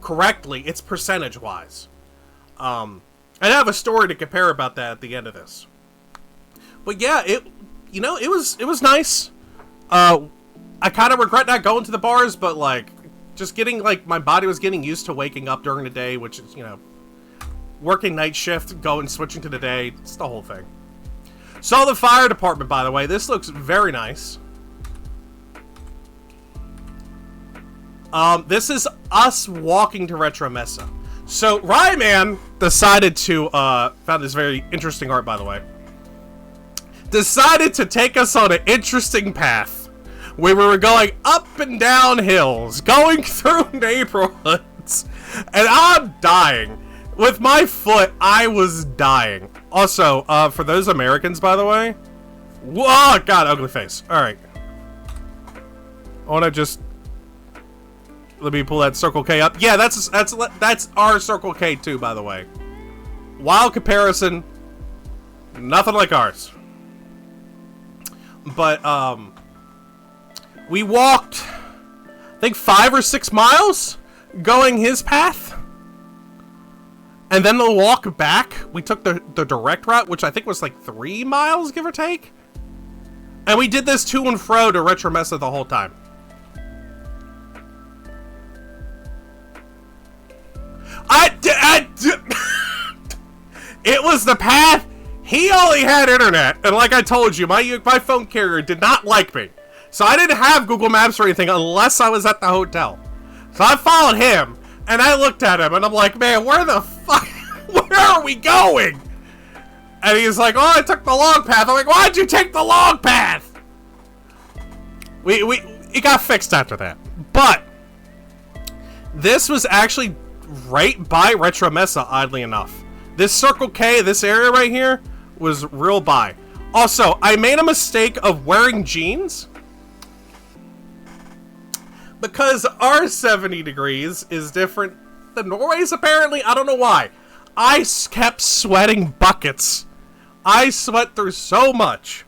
correctly, it's percentage-wise. I have a story to compare about that at the end of this. But yeah, it was nice. I kind of regret not going to the bars, but like, just getting, like, my body was getting used to waking up during the day, which is, you know, working night shift, switching to the day, it's the whole thing. Saw the fire department, by the way. This looks very nice. This is us walking to Retro Mesa. So, Ryman decided to, found this very interesting art, by the way. Decided to take us on an interesting path. Where we were going up and down hills, going through neighborhoods. And I'm dying. With my foot, I was dying. Also, for those Americans, by the way, Whoa, God, ugly face. All right. I want to just... Let me pull that Circle K up. Yeah, that's our Circle K too, by the way. Wild comparison. Nothing like ours. But, we walked, I think 5 or 6 miles going his path. And then the walk back, we took the direct route, which I think was like 3 miles, give or take. And we did this to and fro to Retro Mesa the whole time. It was the path. He only had internet, and like I told you, my phone carrier did not like me. So I didn't have Google Maps or anything unless I was at the hotel. So I followed him, and I looked at him, and I'm like, man, where the fuck, where are we going? And he's like, oh, I took the long path. I'm like, why'd you take the long path? It got fixed after that. But this was actually right by Retro Mesa, oddly enough. This Circle K, this area right here, was real by. Also, I made a mistake of wearing jeans. Because our 70 degrees is different than Norway's, apparently. I don't know why. I kept sweating buckets. I sweat through so much.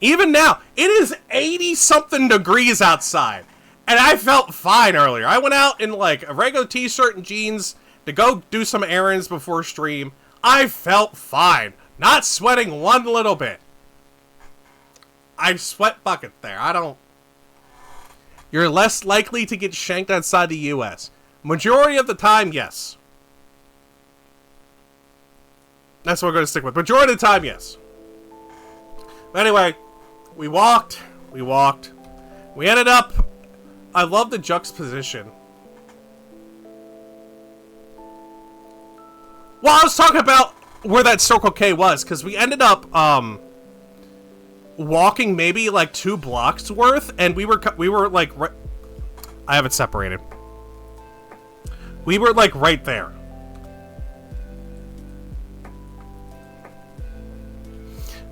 Even now, it is 80-something degrees outside. And I felt fine earlier. I went out in like a regular t-shirt and jeans to go do some errands before stream. I felt fine. Not sweating one little bit. I sweat bucket there. I don't... You're less likely to get shanked outside the U.S. Majority of the time, yes. That's what we're going to stick with. Majority of the time, yes. But anyway, we walked. We ended up... I love the juxtaposition. Well, I was talking about where that Circle K was, because we ended up, walking maybe like 2 blocks worth, and we were like, I have it separated. We were like right there.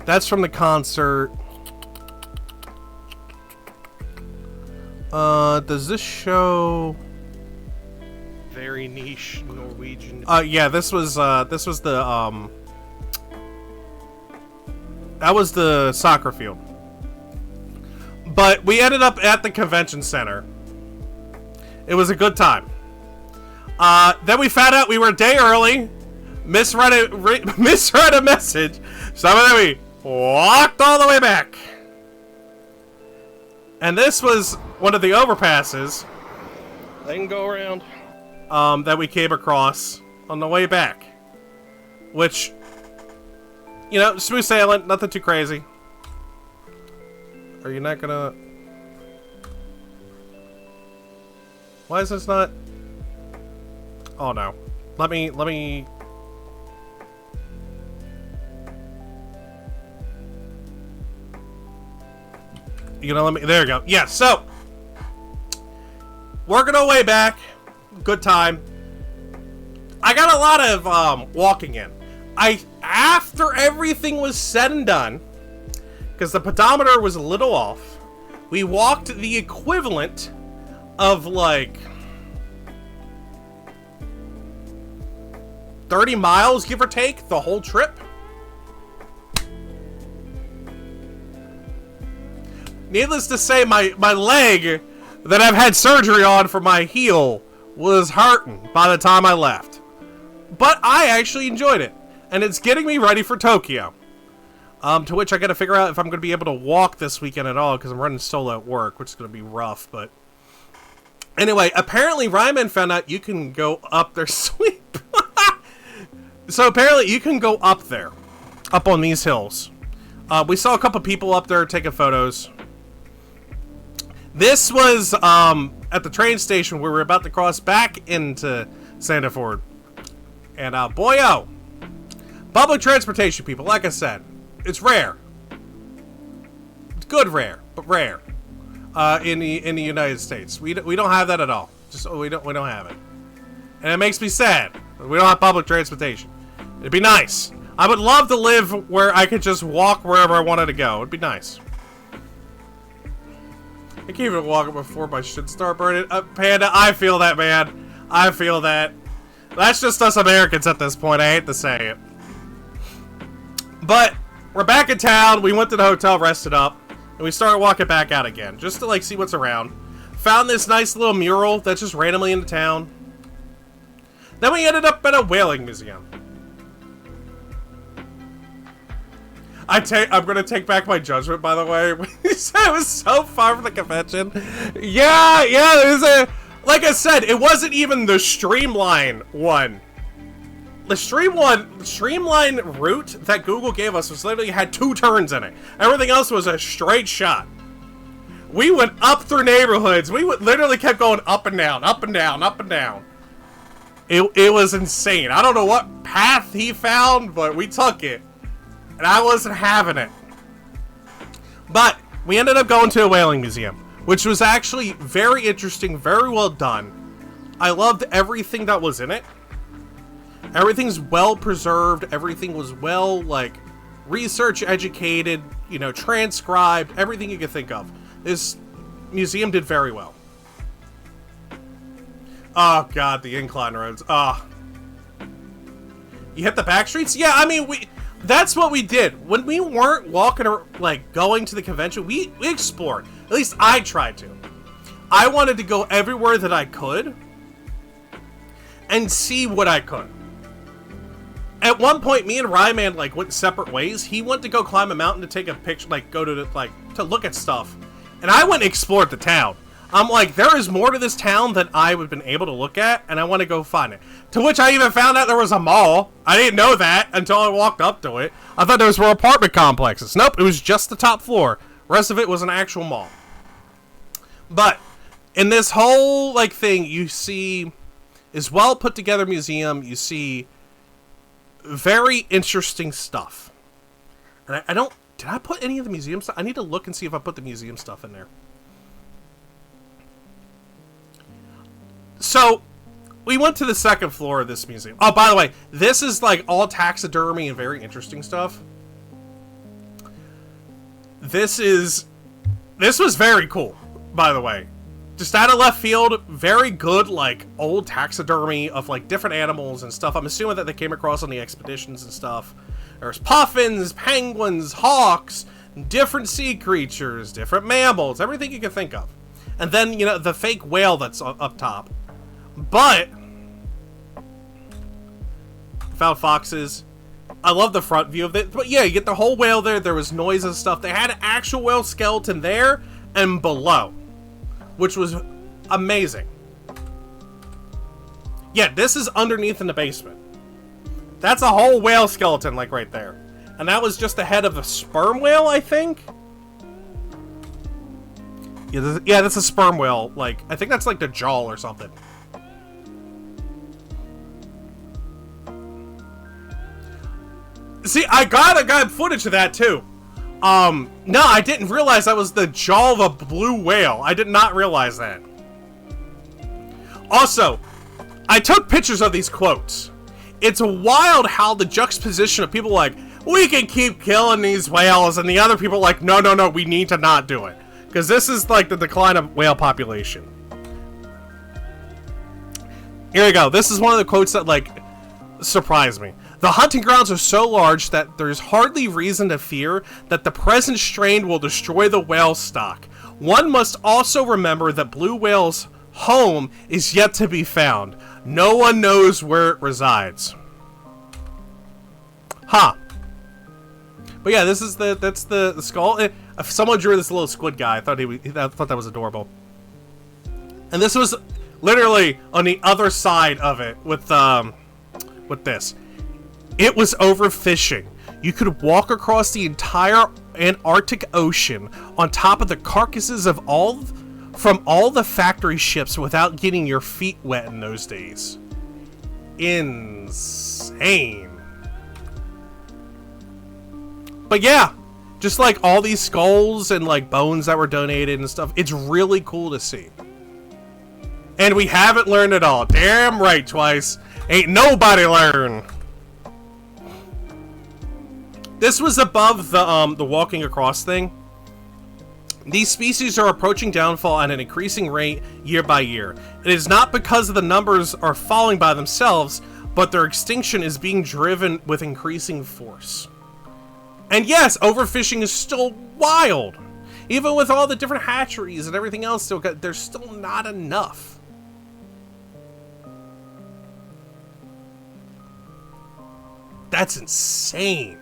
That's from the concert. Does this show... Very niche Norwegian... yeah, this was the, that was the soccer field. But we ended up at the convention center. It was a good time. Then we found out we were a day early. Misread a message. So then we walked all the way back. And this was one of the overpasses. They can go around. That we came across on the way back. Which, you know, smooth sailing, nothing too crazy. Are you not gonna... Why is this not... Oh no. Let me... You know, there you go. Yeah, so... Working our way back. Good time. I got a lot of walking in. After everything was said and done, because the pedometer was a little off, we walked the equivalent of like 30 miles, give or take, the whole trip. Needless to say, my leg that I've had surgery on for my heel was hurting by the time I left. But I actually enjoyed it. And it's getting me ready for Tokyo. To which I gotta figure out if I'm gonna be able to walk this weekend at all, because I'm running solo at work, which is gonna be rough, but... Anyway, apparently Ryman found out you can go up there. Sweep! So apparently you can go up there. Up on these hills. We saw a couple people up there taking photos. This was, at the train station where we're about to cross back into Santa Ford. And, boyo! Public transportation, people, like I said, it's rare. It's good rare, but rare. In the United States. We don't have that at all. We don't have it. And it makes me sad that we don't have public transportation. It'd be nice. I would love to live where I could just walk wherever I wanted to go. It'd be nice. I can't even walk before my shit start burning. Panda, I feel that, man. I feel that. That's just us Americans at this point. I hate to say it. But we're back in town. We went to the hotel, rested up, and we started walking back out again, just to like see what's around. Found this nice little mural that's just randomly in the town. Then we ended up at a whaling museum. I'm gonna take back my judgment, by the way. You said it was so far from the convention. Yeah, there's a... Like I said, it wasn't even the streamline one. The streamline route that Google gave us was literally had 2 turns in it. Everything else was a straight shot. We went up through neighborhoods. We literally kept going up and down, up and down, up and down. It was insane. I don't know what path he found, but we took it. And I wasn't having it. But we ended up going to a whaling museum, which was actually very interesting, very well done. I loved everything that was in it. Everything's well preserved. Everything was well, like, research educated, you know, transcribed, everything you could think of. This museum did very well. Oh, God, the incline roads. You hit the back streets? Yeah, I mean, that's what we did. When we weren't walking or, like, going to the convention, we explored. At least I tried to. I wanted to go everywhere that I could and see what I could. At one point, me and Ryman, like, went separate ways. He went to go climb a mountain to take a picture, like, go to, like, to look at stuff. And I went and explored the town. I'm like, there is more to this town than I would have been able to look at, and I want to go find it. To which I even found out there was a mall. I didn't know that until I walked up to it. I thought those were apartment complexes. Nope, it was just the top floor. The rest of it was an actual mall. But in this whole, like, thing, you see is well put together museum. You see very interesting stuff. And I don't... Did I put any of the museum stuff? I need to look and see if I put the museum stuff in there. So, we went to the second floor of this museum. Oh, by the way, this is like all taxidermy and very interesting stuff. This was very cool, by the way. Just out of left field, very good, like, old taxidermy of, like, different animals and stuff. I'm assuming that they came across on the expeditions and stuff. There's puffins, penguins, hawks, different sea creatures, different mammals, everything you can think of. And then, you know, the fake whale that's up top. But found foxes. I love the front view of it. But yeah, you get the whole whale there. There was noise and stuff. They had an actual whale skeleton there and below, which was amazing. Yeah, this is underneath in the basement. That's a whole whale skeleton, like, right there. And that was just the head of a sperm whale, I think? Yeah, that's a sperm whale. Like, I think that's, like, the jaw or something. See, I got footage of that, too. No, I didn't realize that was the jaw of a blue whale. I did not realize that. Also, I took pictures of these quotes. It's wild how the juxtaposition of people like, we can keep killing these whales, and the other people like, no, we need to not do it. Because this is like the decline of whale population. Here we go. This is one of the quotes that, like, surprised me. The hunting grounds are so large that there's hardly reason to fear that the present strain will destroy the whale stock. One must also remember that blue whale's home is yet to be found. No one knows where it resides. Huh. But yeah, this is that's the skull. If someone drew this little squid guy, I thought that was adorable. And this was literally on the other side of it with this. It was overfishing. You could walk across the entire Antarctic Ocean on top of the carcasses of from all the factory ships without getting your feet wet in those days. Insane. But yeah, just like all these skulls and like bones that were donated and stuff, it's really cool to see. And we haven't learned it all. Damn right, Twice. Ain't nobody learn. This was above the walking across thing. These species are approaching downfall at an increasing rate year by year. It is not because the numbers are falling by themselves, but their extinction is being driven with increasing force. And yes, overfishing is still wild. Even with all the different hatcheries and everything else, there's still not enough. That's insane.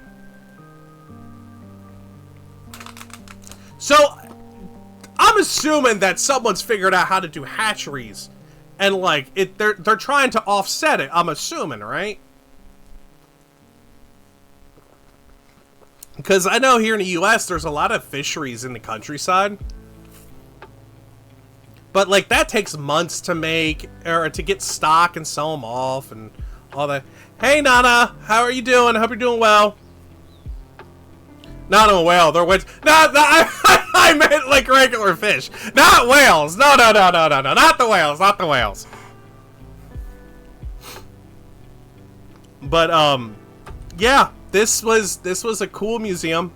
So, I'm assuming that someone's figured out how to do hatcheries, and like they're trying to offset it. I'm assuming, right? Because I know here in the U.S. there's a lot of fisheries in the countryside, but like that takes months to make or to get stock and sell them off and all that. Hey Nana, how are you doing? I hope you're doing well. Not a whale. They're whales. No, I meant like regular fish, not whales. No, not the whales, not the whales. But yeah, this was a cool museum.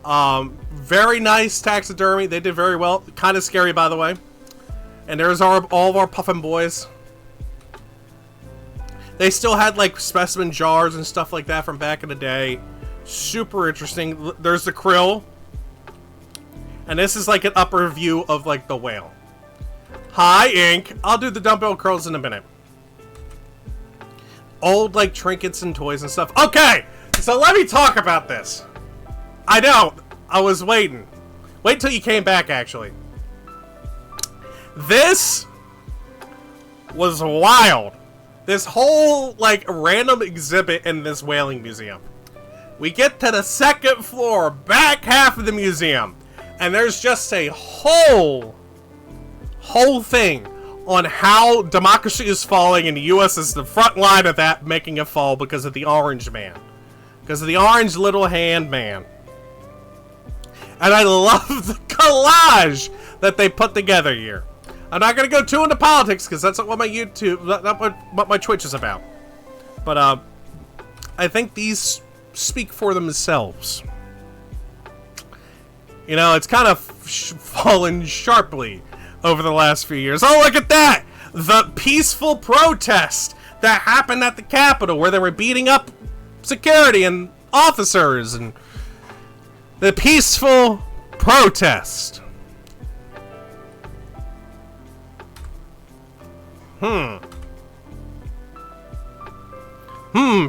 Very nice taxidermy. They did very well. Kind of scary, by the way. And there's all of our puffin boys. They still had like specimen jars and stuff like that from back in the day. Super interesting. There's the krill. And this is like an upper view of like the whale. Hi, Ink. I'll do the dumbbell curls in a minute. Old like trinkets and toys and stuff. Okay, so let me talk about this. I know. I was waiting. Wait till you came back, actually. This was wild. This whole like random exhibit in this whaling museum. We get to the second floor, back half of the museum, and there's just a whole thing on how democracy is falling, and the U.S. is the front line of that, making it fall because of the orange man. Because of the orange little hand man. And I love the collage that they put together here. I'm not going to go too into politics, because that's not what my what my Twitch is about. But, I think these speak for themselves. You know, it's kind of fallen sharply over the last few years. Oh, look at that! The peaceful protest that happened at the Capitol, where they were beating up security and officers, and the peaceful protest.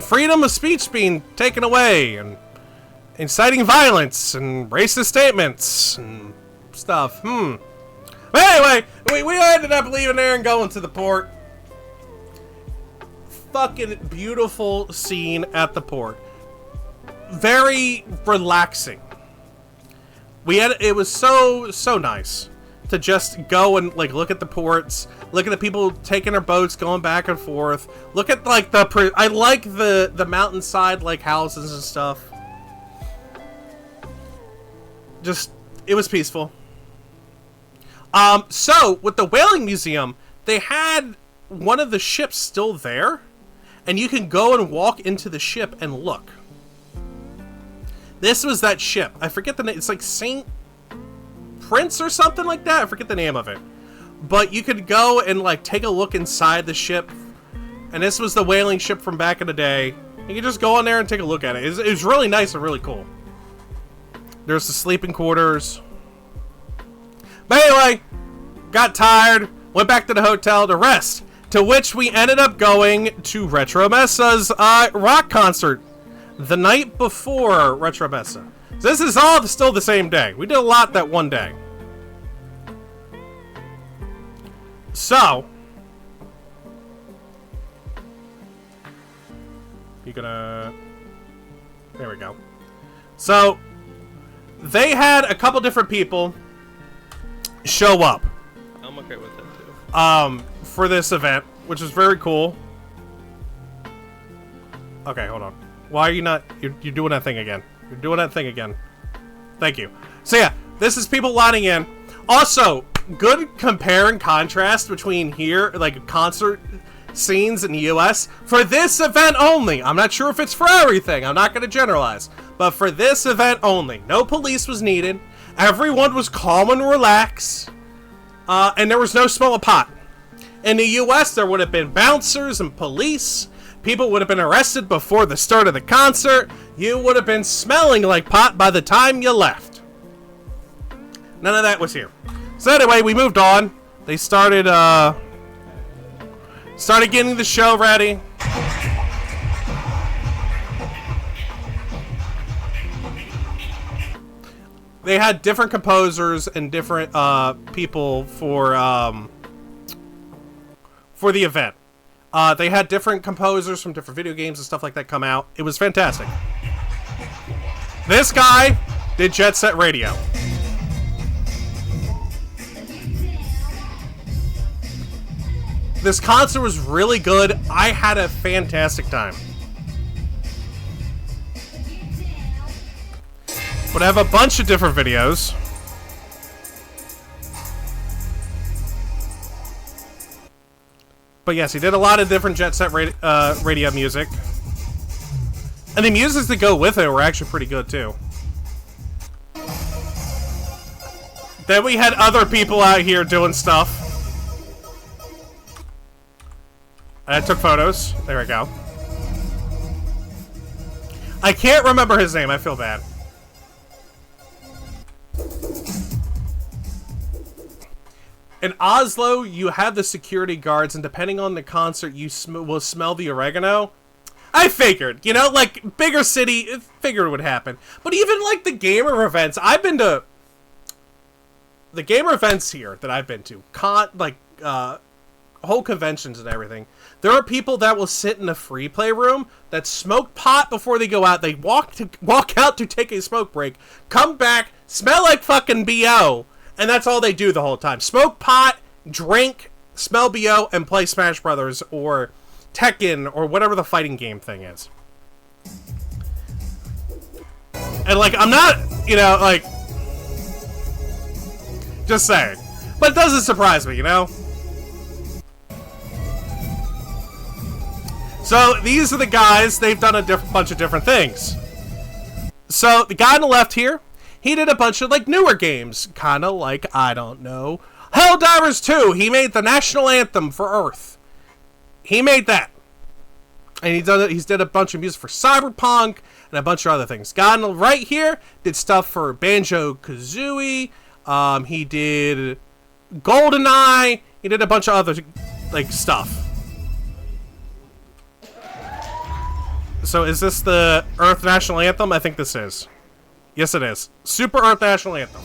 Freedom of speech being taken away, and inciting violence, and racist statements, and stuff. But anyway, we ended up leaving there and going to the port. Fucking beautiful scene at the port. Very relaxing. It was so nice to just go and like look at the ports, look at the people taking their boats, going back and forth. Look at like I like the mountainside like houses and stuff. Just, it was peaceful. So with the whaling museum, they had one of the ships still there, and you can go and walk into the ship and look. This was that ship. I forget the name. It's like Saint Prince or something like that. I forget the name of it. But you could go and like take a look inside the ship, and this was the whaling ship from back in the day. You can just go in there and take a look at it. It was really nice and really cool. There's the sleeping quarters. But anyway, got tired, went back to the hotel to rest, to which we ended up going to Retro Messa's rock concert the night before Retro Messa. So this is all still the same day. We did a lot that one day. So, you gonna... There we go. So, they had a couple different people show up. I'm okay with it too. For this event, which is very cool. Okay, hold on. Why are you not... You're doing that thing again. You're doing that thing again. Thank you. So yeah, this is people lining in. Also, good compare and contrast between here, like concert scenes in the US. For this event only. I'm not sure if it's for everything. I'm not going to generalize. But for this event only, no police was needed. Everyone was calm and relaxed. And there was no smell of pot. In the US, there would have been bouncers and police. People would have been arrested before the start of the concert. You would have been smelling like pot by the time you left. None of that was here. So anyway, we moved on. They started getting the show ready. They had different composers and different people for the event. They had different composers from different video games and stuff like that come out. It was fantastic. This guy did Jet Set Radio. This concert was really good. I had a fantastic time. But I have a bunch of different videos. But yes, he did a lot of different Jet Set radio music. And the musics that go with it were actually pretty good too. Then we had other people out here doing stuff. And I took photos. There we go. I can't remember his name. I feel bad. In Oslo, you have the security guards, and depending on the concert, you will smell the oregano. I figured, you know, like, bigger city, figured it would happen. But even, like, the gamer events, I've been to... The gamer events here that I've been to, whole conventions and everything, there are people that will sit in the free play room that smoke pot before they go out. They walk out to take a smoke break, come back, smell like fucking BO, and that's all they do the whole time. Smoke pot, drink, smell BO, and play Smash Brothers or Tekken or whatever the fighting game thing is. And, like, I'm not, you know, like, just saying. But it doesn't surprise me, you know? So, these are the guys. They've done a bunch of different things. So, the guy on the left here, he did a bunch of, like, newer games. Kind of like, I don't know, Helldivers 2. He made the national anthem for Earth. He made that. And he's did a bunch of music for Cyberpunk and a bunch of other things. Guy on the right here did stuff for Banjo-Kazooie. He did GoldenEye. He did a bunch of other, like, stuff. So is this the Earth National Anthem? I think this is. Yes, it is. Super Earth National Anthem.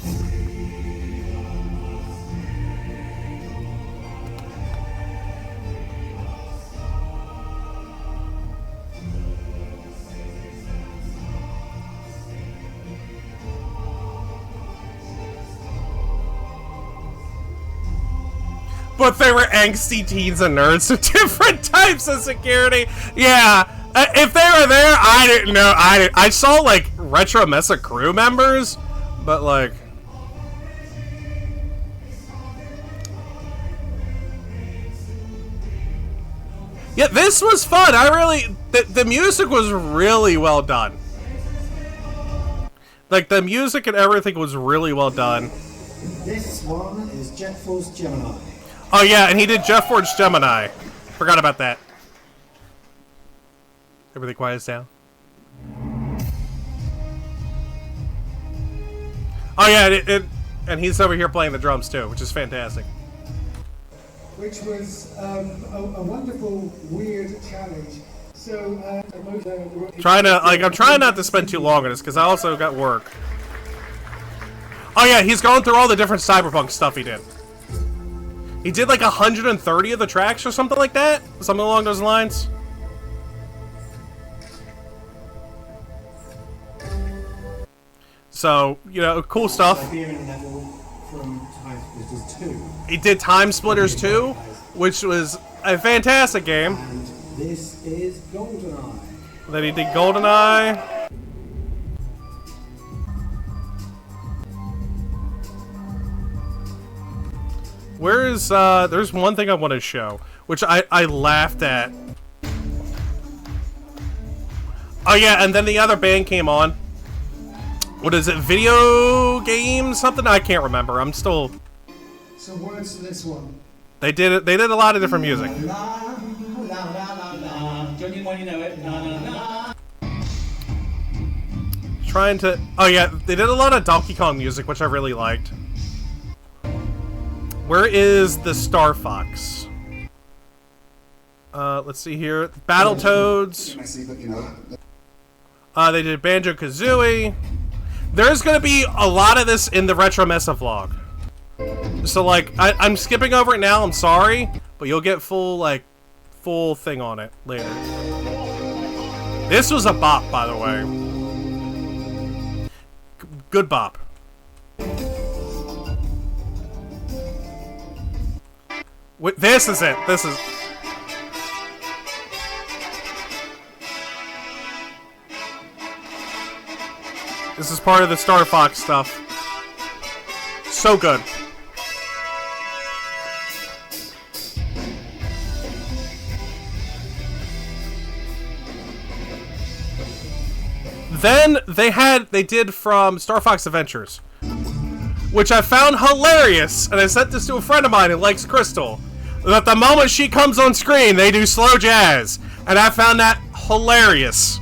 But they were angsty teens and nerds with different types of security. Yeah. If they were there, I didn't know. I saw, like, Retro Mesa crew members, but, like... Yeah, this was fun. The music was really well done. Like, the music and everything was really well done. This one is Jet Force Gemini. Oh, yeah, and he did Jet Force Gemini. Forgot about that. Everything quiets down. Oh yeah, and he's over here playing the drums too, which is fantastic. Which was a wonderful, weird challenge. So, I'm trying not to spend too long on this because I also got work. Oh yeah, he's going through all the different Cyberpunk stuff he did. He did like 130 of the tracks or something like that, something along those lines. So, you know, cool stuff. He did Time Splitters 2, which was a fantastic game. And this is GoldenEye. Then he did GoldenEye. There's one thing I want to show, which I laughed at. Oh yeah, and then the other band came on. What is it? Video game something? I can't remember. I'm still. Some words to this one. They did it. They did a lot of different music. La, la, la, la, la. Johnny, when you know it. La, la, la. Trying to. Oh yeah, they did a lot of Donkey Kong music, which I really liked. Where is the Star Fox? Let's see here. Battletoads. They did Banjo-Kazooie. There's gonna be a lot of this in the Retro Mesa vlog. So like, I'm skipping over it now. I'm sorry, but you'll get full thing on it later. This was a bop, by the way. Good bop. Wait, this is it. This is. This is part of the Star Fox stuff. So good. Then they did from Star Fox Adventures, which I found hilarious, and I sent this to a friend of mine who likes Crystal, that the moment she comes on screen, they do slow jazz, and I found that hilarious.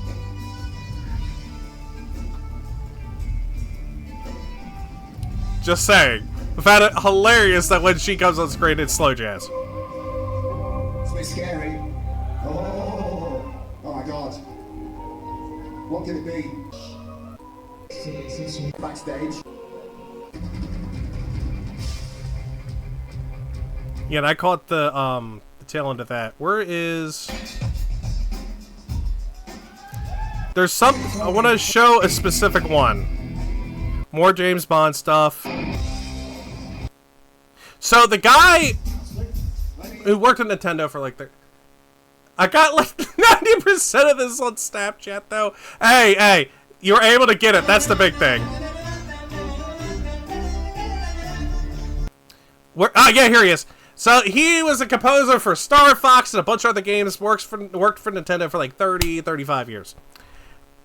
Just saying. I found it hilarious that when she comes on screen, it's slow jazz. It's a bit scary. Oh my god. What could it be? Backstage. Yeah, and I caught the tail end of that. Where is... There's some... I want to show a specific one. More James Bond stuff. So the guy who worked at Nintendo for like I got like 90% of this on Snapchat though. Hey, you were able to get it. That's the big thing. Yeah, here he is. So he was a composer for Star Fox and a bunch of other games. Worked for Nintendo for like 35 years.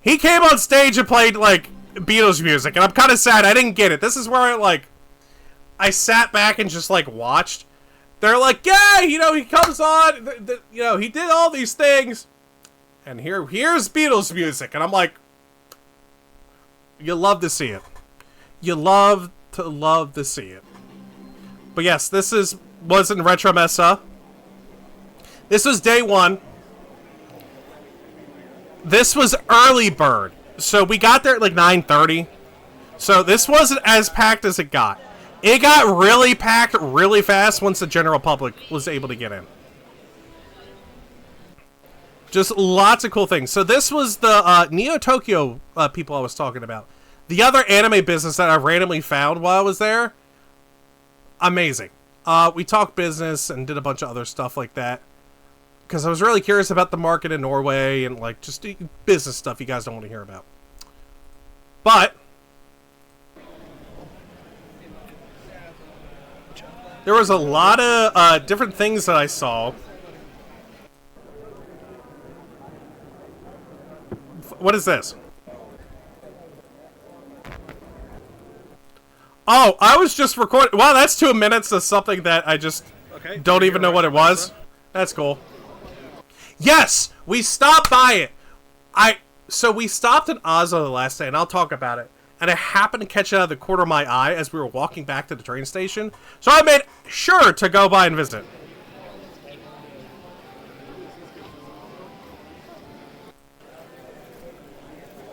He came on stage and played like Beatles music, and I'm kind of sad I didn't get it. This is where I sat back and just like watched. They're like, yeah, you know, he comes on, you know, he did all these things, and here's Beatles music, and I'm like, you love to see it. You love to see it. But yes, this was in Retro Mesa. This was day one. This was early bird. So we got there at like 9:30. So this wasn't as packed as it got. It got really packed really fast once the general public was able to get in. Just lots of cool things. So this was the Neo Tokyo people I was talking about. The other anime business that I randomly found while I was there. Amazing. We talked business and did a bunch of other stuff like that. Because I was really curious about the market in Norway and like just business stuff you guys don't want to hear about. But there was a lot of different things that I saw. What is this? Oh, I was just recording. Wow, that's 2 minutes of something that I just don't even know what it was. That's cool. Yes, we stopped by it. So we stopped in Oslo the last day, and I'll talk about it. And I happened to catch it out of the corner of my eye as we were walking back to the train station. So I made sure to go by and visit.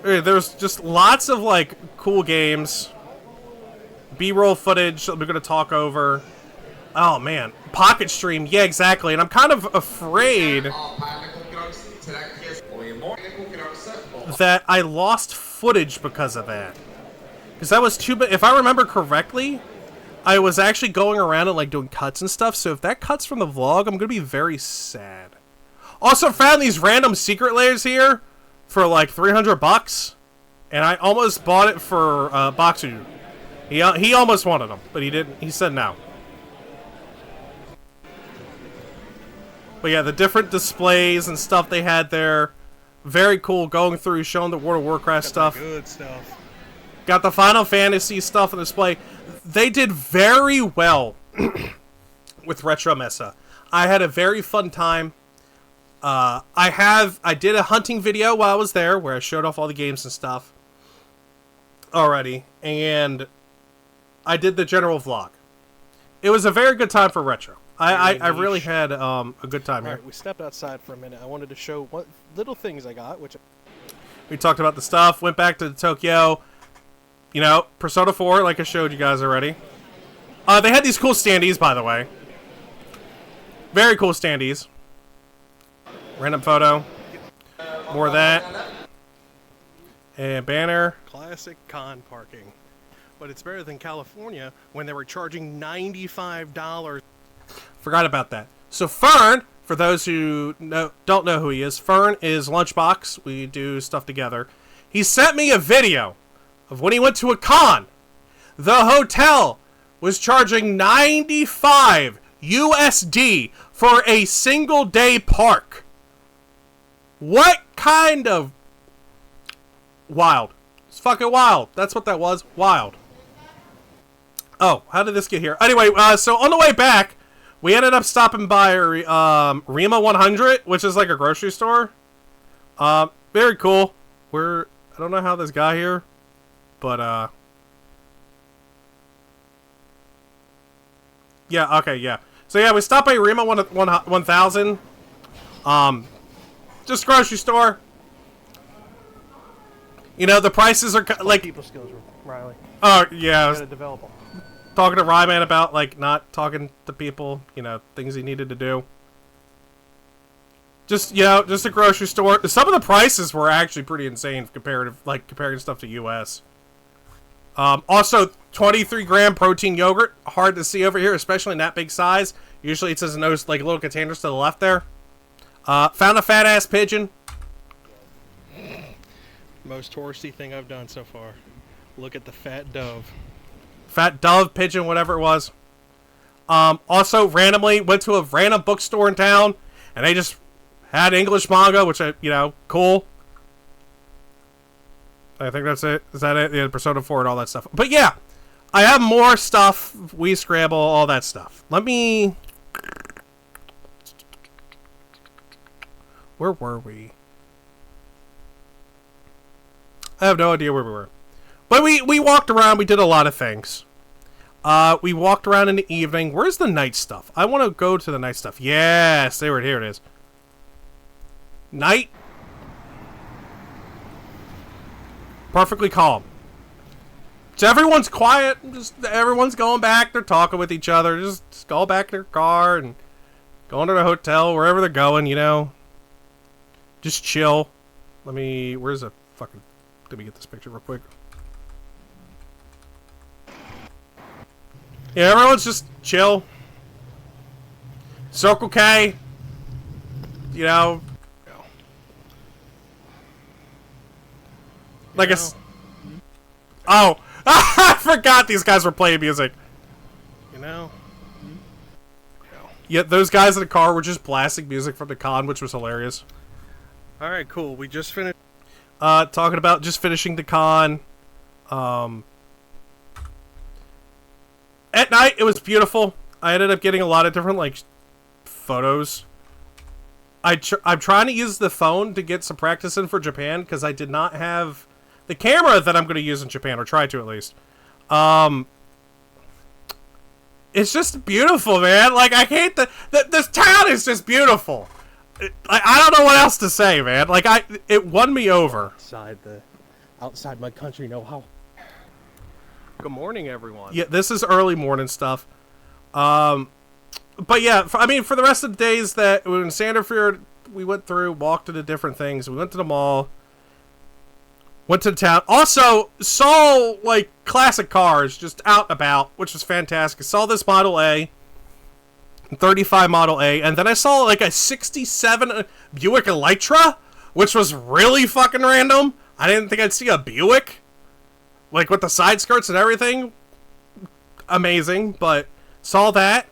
There's just lots of like cool games. B-roll footage that we're going to talk over. Oh man, Pocket Stream, yeah, exactly. And I'm kind of afraid that I lost footage because of that. Because that was too bad. If I remember correctly, I was actually going around and like doing cuts and stuff. So if that cuts from the vlog, I'm going to be very sad. Also found these random secret layers here for like $300. And I almost bought it for Boxer. He almost wanted them, but he didn't. He said no. But yeah, the different displays and stuff they had there, very cool. Going through, showing the World of Warcraft stuff. Good stuff. Got the Final Fantasy stuff on display. They did very well with Retro Mesa. I had a very fun time. I did a hunting video while I was there where I showed off all the games and stuff already, and I did the general vlog. It was a very good time for Retro. I really had a good time here. Alright, we stepped outside for a minute. I wanted to show what little things I got, which... We talked about the stuff, went back to Tokyo. You know, Persona 4, like I showed you guys already. They had these cool standees, by the way. Very cool standees. Random photo. More of that. And banner. Classic con parking. But it's better than California when they were charging $95. Forgot about that. So Fern, for those who don't know who he is, Fern is Lunchbox. We do stuff together. He sent me a video of when he went to a con. The hotel was charging 95 USD for a single day park. What kind of... Wild. It's fucking wild. That's what that was. Wild. Oh, how did this get here? Anyway, so on the way back, we ended up stopping by Rima 100, which is like a grocery store. Very cool. I don't know how this got here, but yeah, okay, yeah. So yeah, we stopped by Rima 1000. Just grocery store. You know, the prices are like... People skills, Riley. Oh, yeah. You gotta develop them. Talking to Ryman about, like, not talking to people, you know, things he needed to do. Just, you know, just a grocery store. Some of the prices were actually pretty insane comparing stuff to U.S. Also, 23-gram protein yogurt. Hard to see over here, especially in that big size. Usually it says in those, like, little containers to the left there. Found a fat-ass pigeon. Most touristy thing I've done so far. Look at the fat dove. Fat dove, pigeon, whatever it was. Also, randomly went to a random bookstore in town, and they just had English manga, which cool. I think that's it. Is that it? Yeah, Persona 4 and all that stuff. But yeah, I have more stuff. We Scramble, all that stuff. Let me... Where were we? I have no idea where we were. But we walked around. We did a lot of things. We walked around in the evening. Where's the night stuff? I want to go to the night stuff. Yes, here it is. Night. Perfectly calm. So everyone's quiet. Everyone's going back. They're talking with each other. Just go back to their car and going to the hotel, wherever they're going, you know. Just chill. Where's the fucking... Let me get this picture real quick. Yeah, everyone's just chill. Circle K. You know. Like a... Oh! I forgot these guys were playing music. You know? Yeah, those guys in the car were just blasting music from the con, which was hilarious. Alright, cool. We just finished... Talking about just finishing the con. At night, it was beautiful. I ended up getting a lot of different, like, photos. I'm trying to use the phone to get some practice in for Japan, because I did not have the camera that I'm going to use in Japan, or try to at least. It's just beautiful, man. Like, I hate this town is just beautiful. I don't know what else to say, man. Like, it won me over. Outside my country know-how. Good morning, everyone. Yeah, this is early morning stuff. But yeah, for the rest of the days that in Sandefjord, we went through, walked to the different things. We went to the mall. Went to the town. Also, saw, like, classic cars just out and about, which was fantastic. Saw this Model A. 35 Model A, and then I saw like a 67 Buick Electra, which was really fucking random. I didn't think I'd see a Buick, like with the side skirts and everything. Amazing, but saw that.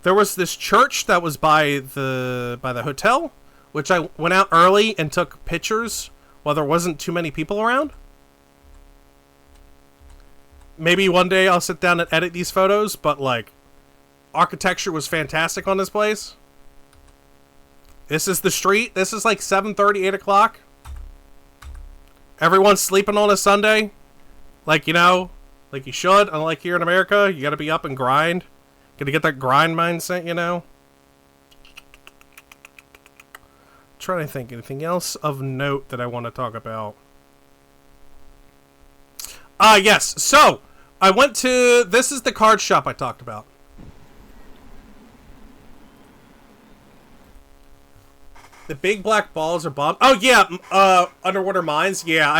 There was this church that was by the hotel, which I went out early and took pictures while there wasn't too many people around. maybe one day I'll sit down and edit these photos, but like, architecture was fantastic on this place. This is the street. This is like 7:30, 8 o'clock. Everyone's sleeping on a Sunday. Like, you know, like you should. Unlike here in America, you gotta be up and grind. Gotta get that grind mindset, you know? Trying to think anything else of note that I want to talk about. Yes. So, I went to... This is the card shop I talked about. The big black balls are bombed. Oh, yeah. Underwater mines. Yeah,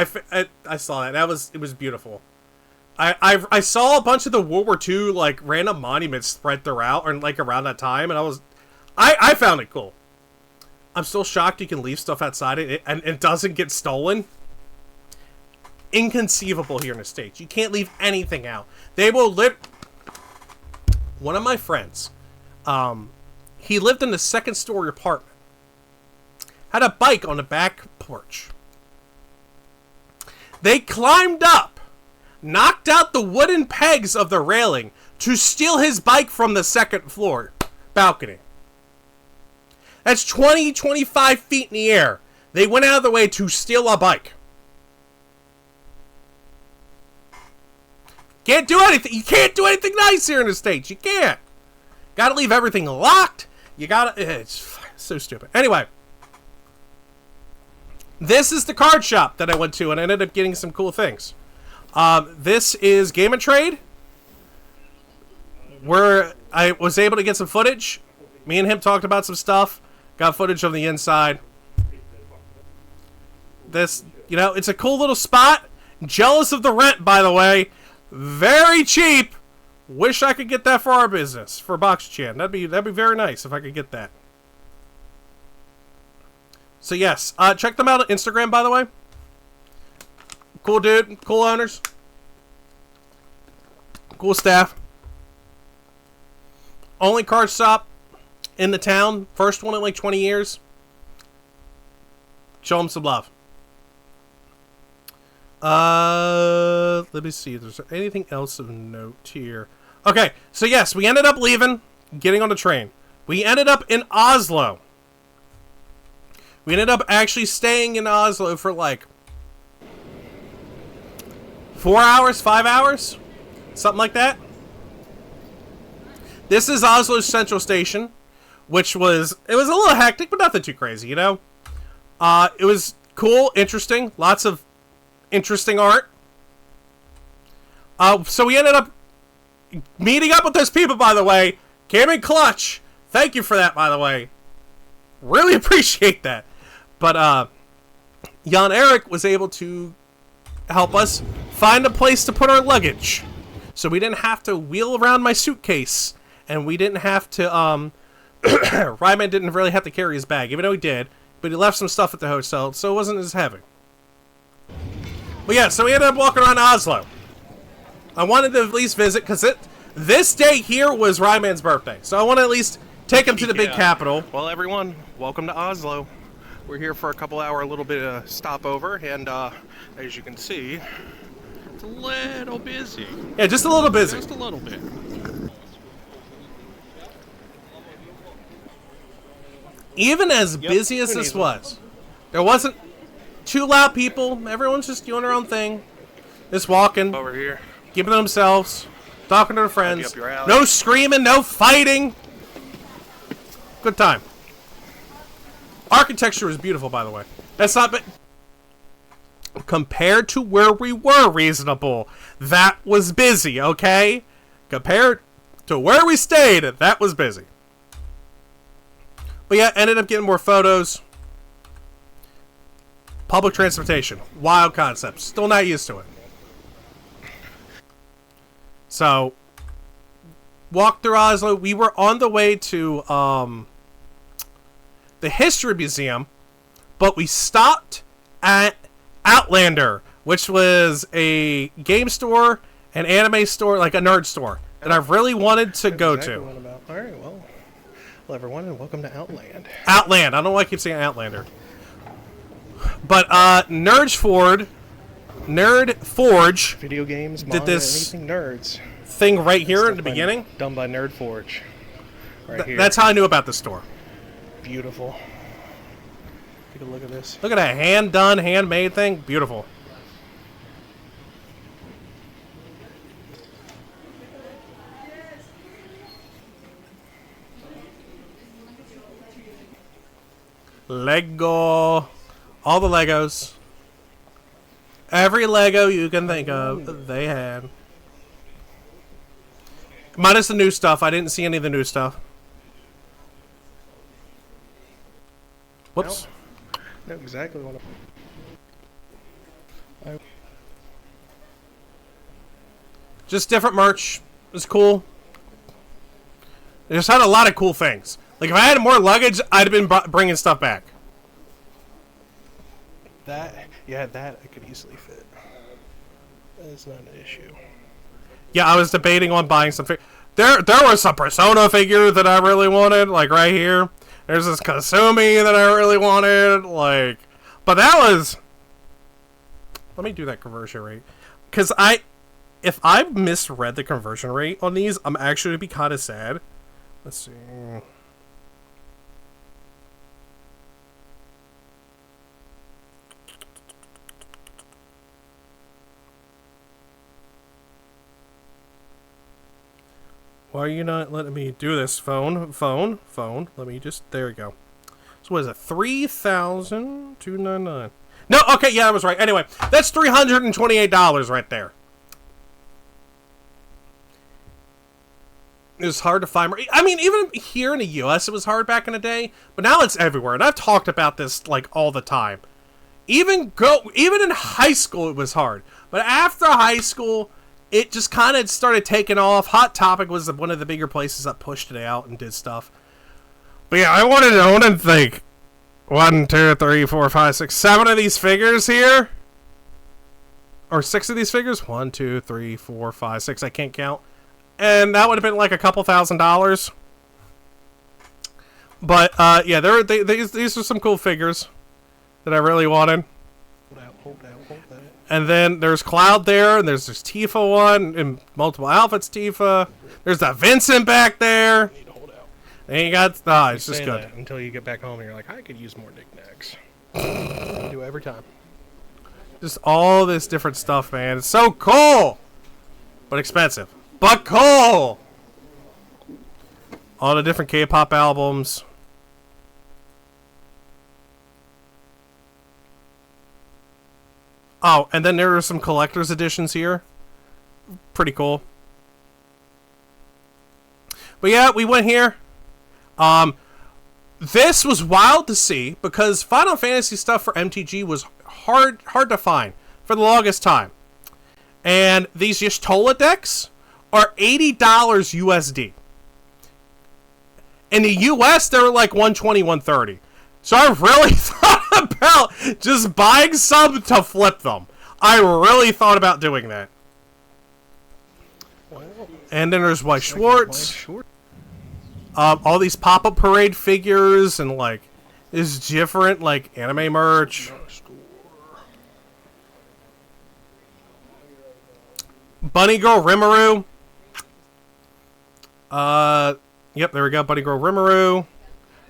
I saw that. It was beautiful. I saw a bunch of the World War II, like, random monuments spread throughout, or, like, around that time, and I found it cool. I'm still shocked you can leave stuff outside it, and it doesn't get stolen. Inconceivable here in the States. You can't leave anything out. They will One of my friends, he lived in the second-story apartment. Had a bike on the back porch. They climbed up, knocked out the wooden pegs of the railing to steal his bike from the second floor balcony. That's 20, 25 feet in the air. They went out of the way to steal a bike. Can't do anything. You can't do anything nice here in the States. You can't. Gotta leave everything locked. You gotta... It's so stupid. Anyway. This is the card shop that I went to and I ended up getting some cool things. This is Game & Trade, where I was able to get some footage. Me and him talked about some stuff. Got footage of the inside. This, you know, it's a cool little spot. Jealous of the rent, by the way. Very cheap. Wish I could get that for our business, for Box Chan. That'd be very nice if I could get that. So yes, check them out on Instagram, by the way. Cool dude, cool owners, cool staff. Only card shop in the town. First one in like 20 years. Show them some love. Let me see if there's anything else of note here. Okay, so yes, we ended up leaving, getting on the train. We ended up in Oslo. We ended up actually staying in Oslo for like 4 hours, 5 hours, something like that. This is Oslo's Central Station, which was a little hectic, but nothing too crazy, you know. It was cool, interesting, lots of interesting art. So we ended up meeting up with those people, by the way. Came in clutch. Thank you for that, by the way. Really appreciate that. But Jan Eric was able to help us find a place to put our luggage. So we didn't have to wheel around my suitcase. And we didn't have to, Ryman didn't really have to carry his bag, even though he did. But he left some stuff at the hotel, so it wasn't as heavy. But yeah, so we ended up walking around Oslo. I wanted to at least visit, because this day here was Ryman's birthday. So I want to at least take him to the big capital. Well, everyone, welcome to Oslo. We're here for a couple hour little bit of stopover, and as you can see, it's a little busy. Yeah, just a little busy. Just a little bit. Even as busy as this was, there wasn't too loud people. Everyone's just doing their own thing. Just walking. Over here. Keeping to themselves. Talking to their friends. Up your alley. No screaming, no fighting. Good time. Architecture is beautiful, by the way. That's not... Compared to where we were reasonable, that was busy, okay? Compared to where we stayed, that was busy. But yeah, ended up getting more photos. Public transportation. Wild concept. Still not used to it. So, walked through Oslo. We were on the way to the History Museum, but we stopped at Outlander, which was a game store, an anime store, like a nerd store, that I really wanted to go to. All right, well, everyone, and welcome to Outland. Outland. I don't know why I keep saying Outlander. But Nerdge Ford Nerd Forge Video games, did manga, this anything nerds. thing right here in the Stuff by- beginning. Done by Nerd Forge. Right here. That's how I knew about the store. Beautiful. Take a look at this. Look at that hand-done, handmade thing. Beautiful. Lego. All the Legos. Every Lego you can think of, they had. Minus the new stuff. I didn't see any of the new stuff. Whoops. Know exactly what Just different merch. It was cool. They just had a lot of cool things. Like, if I had more luggage, I'd have been bringing stuff back. that. Yeah, that I could easily fit. That's not an issue. Yeah, I was debating on buying some There was some Persona figure that I really wanted, like right here. There's this Kasumi that I really wanted, like... But that was... Let me do that conversion rate. Because if I misread the conversion rate on these, I'm actually going to be kind of sad. Let's see... Why are you not letting me do this? Phone. Let me just... There we go. So what is it? 3,299. No, okay, yeah, I was right. Anyway, that's $328 right there. It was hard to find... I mean, even here in the U.S. it was hard back in the day, but now it's everywhere. And I've talked about this, like, all the time. Even in high school it was hard. But after high school... It just kind of started taking off. Hot Topic was one of the bigger places that pushed it out and did stuff. But yeah, I wanted to think. 1, 2, 3, 4, 5, 6, 7 of these figures here. Or 6 of these figures. 1, 2, 3, 4, 5, 6. I can't count. And that would have been like a couple $1,000s. But yeah, these are some cool figures that I really wanted. Hold that. And then there's Cloud there, and there's this Tifa one, and multiple outfits Tifa. There's that Vincent back there. Need to hold out. And you got, it's just good. Until you get back home and you're like, I could use more knickknacks. I do every time. Just all this different stuff, man. It's so cool! But expensive. But cool! All the different K-pop albums. Oh, and then there are some collector's editions here. Pretty cool. But yeah, we went here. This was wild to see because Final Fantasy stuff for MTG was hard to find for the longest time. And these Y'shtola decks are $80 USD. In the US, they were like $120, $130. So I really thought about just buying some to flip them. I really thought about doing that. And then there's White Schwartz. All these pop-up parade figures and like is different like anime merch. Bunny Girl Rimuru. Yep, there we go. Bunny Girl Rimuru.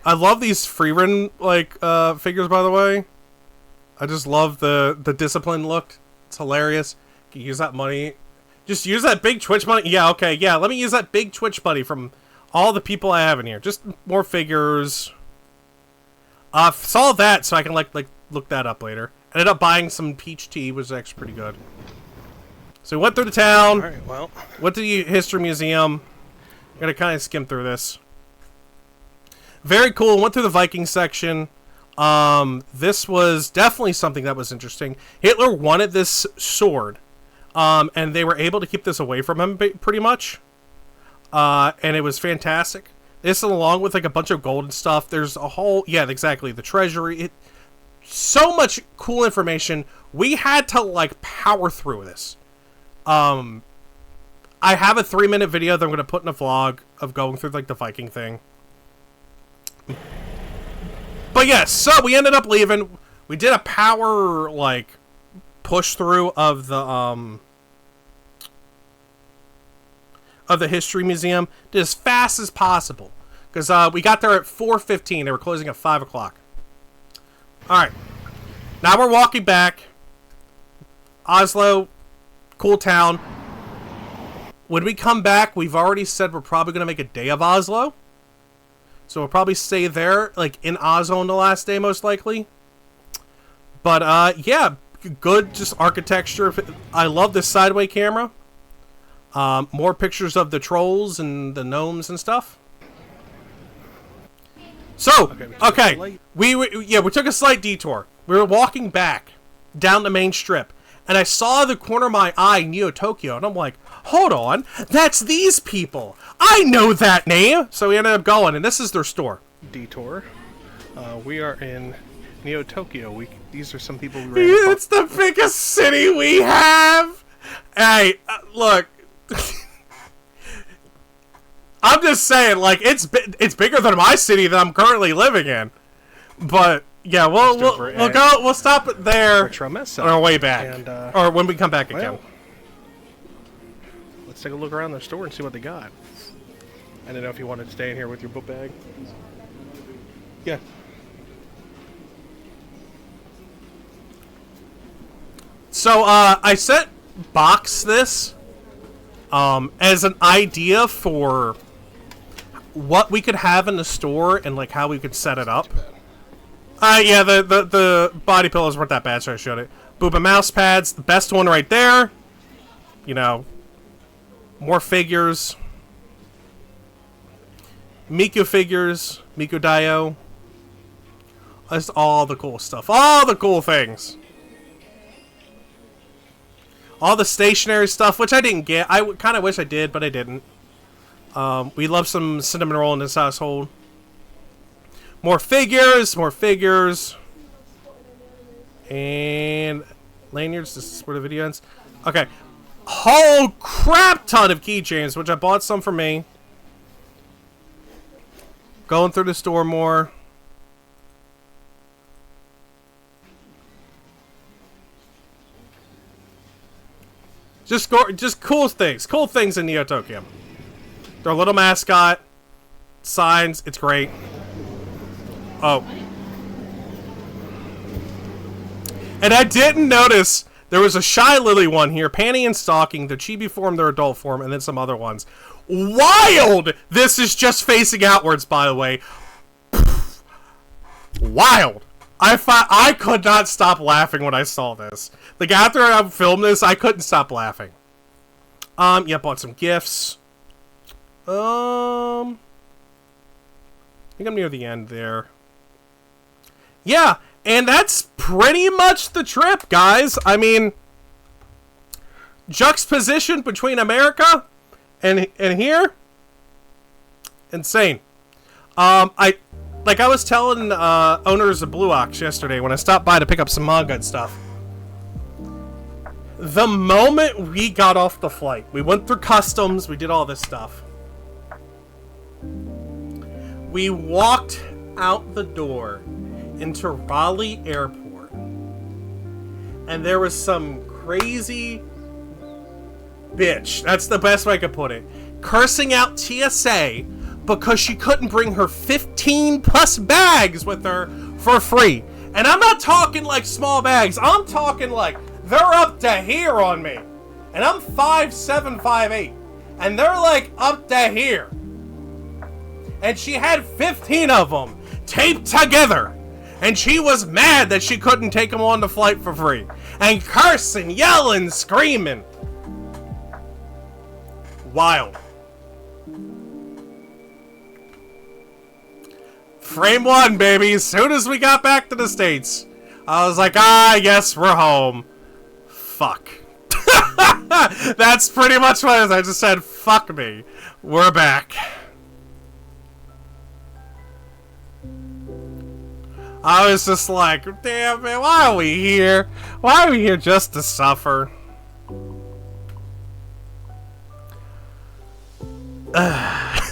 I love these Freerun like figures, by the way. I just love the discipline look. It's hilarious. You can use that money. Just use that big Twitch money. Yeah, okay, yeah. Let me use that big Twitch money from all the people I have in here. Just more figures. Saw that so I can like look that up later. Ended up buying some peach tea, which was actually pretty good. So we went through the town. All right, well, Went to the history museum. Gonna kind of skim through this. Very cool. Went through the Viking section. This was definitely something that was interesting. Hitler wanted this sword, and they were able to keep this away from him pretty much. And it was fantastic. This, along with like a bunch of gold and stuff. There's a whole, yeah, exactly, the treasury. So much cool information. We had to like power through this. I have a 3-minute video that I'm gonna put in a vlog of going through like the Viking thing. But yes, so we ended up leaving. We did a power, like, push through of the history museum. Did as fast as possible because we got there at 4:15. They were closing at 5 o'clock. All right, now we're walking back. Oslo, cool town. When we come back, we've already said we're probably going to make a day of Oslo. So we'll probably stay there, like in Oslo on the last day, most likely. But, yeah, good just architecture. I love this sideway camera. More pictures of the trolls and the gnomes and stuff. So, okay, we took a slight detour. We were walking back down the main strip. And I saw the corner of my eye, Neo Tokyo, and I'm like, hold on, that's these people. I know that name. So we ended up going, and this is their store. Detour. We are in Neo Tokyo. These are some people we ran. It's the biggest city we have. Hey, look. I'm just saying, like, it's bigger than my city that I'm currently living in. But yeah, we'll stop it there on our way back, and, or when we come back again. Let's take a look around the store and see what they got. I don't know if you wanted to stay in here with your book bag. Yeah. So I set box this as an idea for what we could have in the store and like how we could set it up. Yeah, the body pillows weren't that bad, so I showed it. Booba mouse pads, the best one right there. You know, more figures. Miku figures, Miku Dio. That's all the cool stuff. All the cool things. All the stationary stuff, which I didn't get. I kind of wish I did, but I didn't. We love some cinnamon roll in this household. More figures, more figures. And lanyards, this is where the video ends. Okay. Whole crap ton of keychains, which I bought some for me. Going through the store more. Just cool things. Cool things in Neo Tokyo. Their little mascot. Signs. It's great. Oh. And I didn't notice there was a Shy Lily one here. Panty and Stocking, the chibi form, their adult form, and then some other ones. Wild! This is just facing outwards, by the way. Wild! I could not stop laughing when I saw this. Like, after I filmed this, I couldn't stop laughing. Yeah, bought some gifts. I think I'm near the end there. Yeah, and that's pretty much the trip, guys. I mean, juxtaposition between America and here, insane. I was telling owners of Blue Ox yesterday when I stopped by to pick up some manga and stuff. The moment we got off the flight, we went through customs, we did all this stuff. We walked out the door into Raleigh Airport, and there was some crazy bitch, that's the best way I could put it, cursing out TSA because she couldn't bring her 15 plus bags with her for free. And I'm not talking like small bags, I'm talking like they're up to here on me. And I'm 5'7", 5'8", and they're like up to here. And she had 15 of them taped together. And she was mad that she couldn't take them on the flight for free. And cursing, yelling, screaming. Wild. Frame one, baby. As soon as we got back to the States, I was like, yes, we're home. Fuck. That's pretty much what it is. I just said, fuck me. We're back. I was just like, damn, man, why are we here? Why are we here just to suffer? But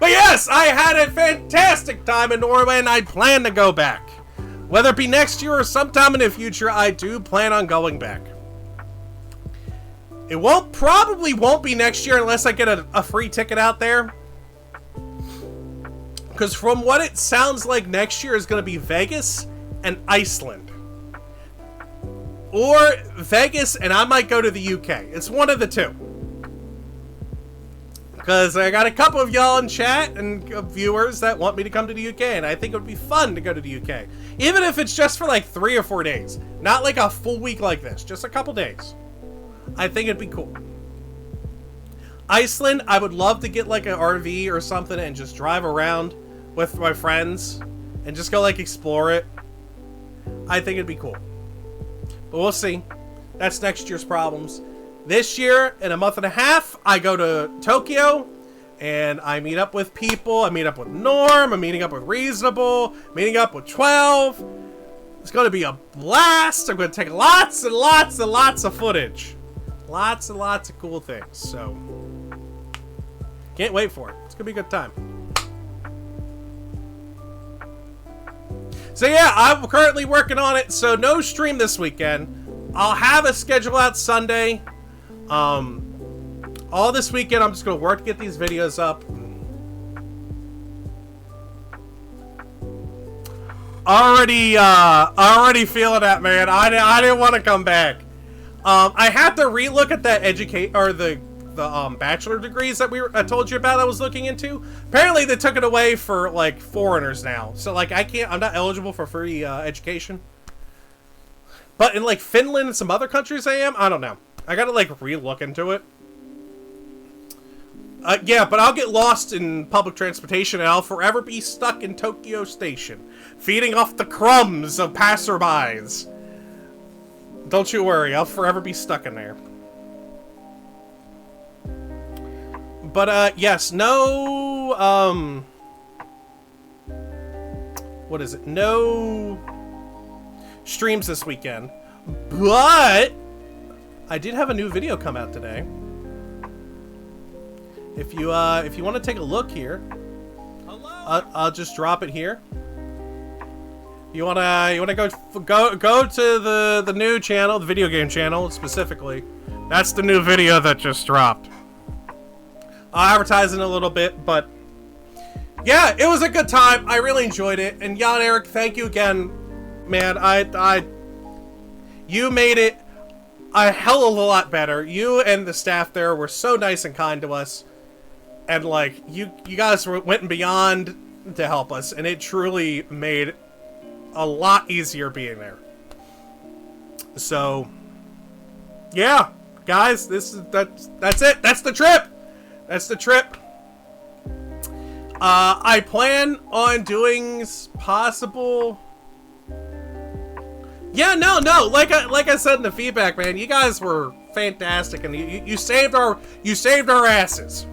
yes, I had a fantastic time in Norway, and I plan to go back. Whether it be next year or sometime in the future, I do plan on going back. It probably won't be next year unless I get a free ticket out there. Because from what it sounds like, next year is going to be Vegas and Iceland. Or Vegas and I might go to the UK. It's one of the two. Because I got a couple of y'all in chat and viewers that want me to come to the UK, and I think it would be fun to go to the UK. Even if it's just for like 3 or 4 days. Not like a full week like this, just a couple days. I think it'd be cool. Iceland, I would love to get like an RV or something and just drive around with my friends and just go like explore it. I think it'd be cool. But we'll see. That's next year's problems. This year, in a month and a half, I go to Tokyo, and I meet up with people. I meet up with Norm. I'm meeting up with Reasonable. Meeting up with 12. It's going to be a blast. I'm going to take lots and lots and lots of footage. Lots and lots of cool things. So, can't wait for it. It's going to be a good time. So yeah, I'm currently working on it. So no stream this weekend. I'll have a schedule out Sunday. All this weekend, I'm just going to work to get these videos up. Already feeling that, man. I didn't want to come back. I had to relook at that the bachelor degrees that I told you about I was looking into. Apparently, they took it away for, like, foreigners now. So, like, I'm not eligible for free, education. But in, like, Finland and some other countries I am? I don't know. I gotta, like, re-look into it. Yeah, but I'll get lost in public transportation and I'll forever be stuck in Tokyo Station, feeding off the crumbs of passerbys. Don't you worry, I'll forever be stuck in there. But, yes, no, what is it? No streams this weekend, but I did have a new video come out today. If you want to take a look here, I'll just drop it here. You wanna go to the new channel, the video game channel specifically. That's the new video that just dropped. I'll advertise in a little bit, but yeah, it was a good time. I really enjoyed it. And Jan Eric, thank you again, man. You made it a hell of a lot better. You and the staff there were so nice and kind to us. And, like, you guys went beyond to help us. And it truly made a lot easier being there. So, yeah. Guys, that's it. That's the trip. That's the trip. I plan on doing possible... Yeah, no. Like I said in the feedback, man, you guys were fantastic, and you saved our asses.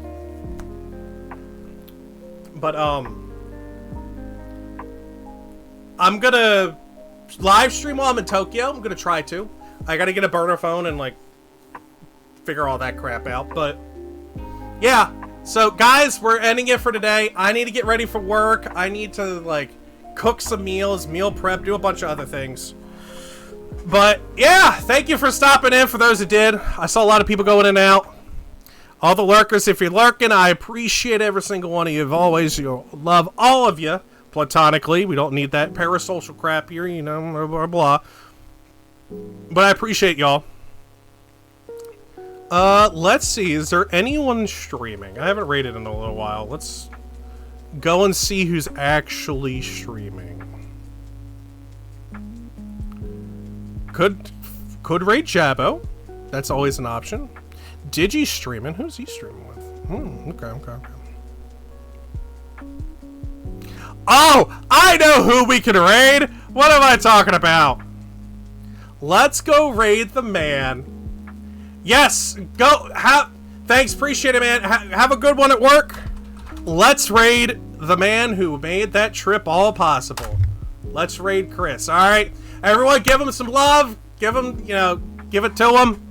But I'm gonna live stream while I'm in Tokyo. I'm gonna try to. I gotta get a burner phone and like figure all that crap out. But yeah. So guys, we're ending it for today. I need to get ready for work. I need to like cook some meals, meal prep, do a bunch of other things. But yeah, thank you for stopping in for those who did. I saw a lot of people going in and out. All the lurkers, if you're lurking, I appreciate every single one of you. As always, you love all of you platonically. We don't need that parasocial crap here, you know, blah, blah, blah. But I appreciate y'all. Let's see. Is there anyone streaming? I haven't rated in a little while. Let's go and see who's actually streaming. Could rate Jabbo. That's always an option. Digi streaming. Who's he streaming with? Okay. Oh, I know who we can raid. What am I talking about? Let's go raid the man. Yes, go. Thanks, appreciate it, man. Have a good one at work. Let's raid the man who made that trip all possible. Let's raid Chris. All right, everyone, give him some love. Give him, give it to him.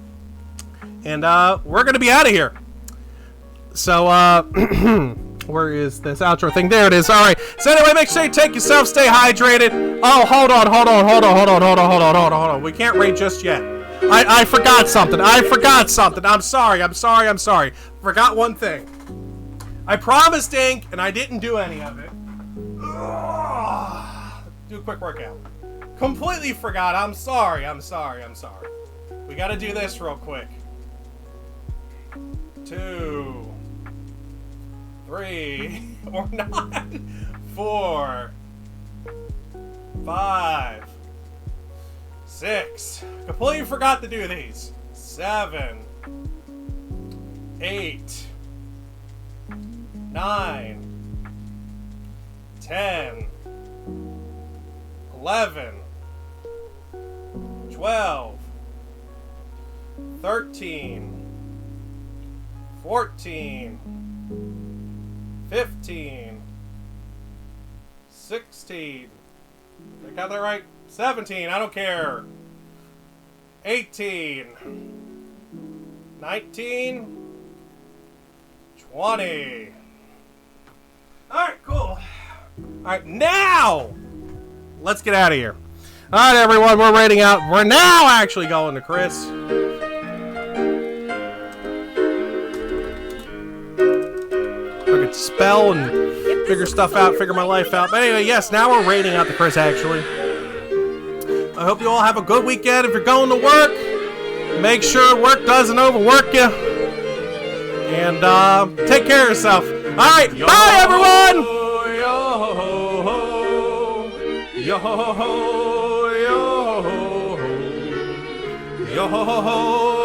And we're gonna be out of here. So Where is this outro thing? There it is. All right. So anyway, make sure you take yourself, stay hydrated. Oh, hold on. We can't rate just yet. I forgot something. I'm sorry. Forgot one thing. I promised Ink, and I didn't do any of it. Do a quick workout. Completely forgot. I'm sorry. We gotta do this real quick. 2, 3, or not. 4, 5, 6. Completely forgot to do these. 7, 8, 9, 10, 11, 12, 13, 14, 15, 16, I got that right? 17, I don't care. 18, 19, 20. Alright, cool. Alright, now let's get out of here. Alright, everyone, we're rating out. We're now actually going to Chris. I could spell and figure stuff out, figure my life out. But anyway, yes, now we're rating out to Chris, actually. I hope you all have a good weekend. If you're going to work, make sure work doesn't overwork you. And take care of yourself. Alright, bye, everyone! Yo ho ho ho.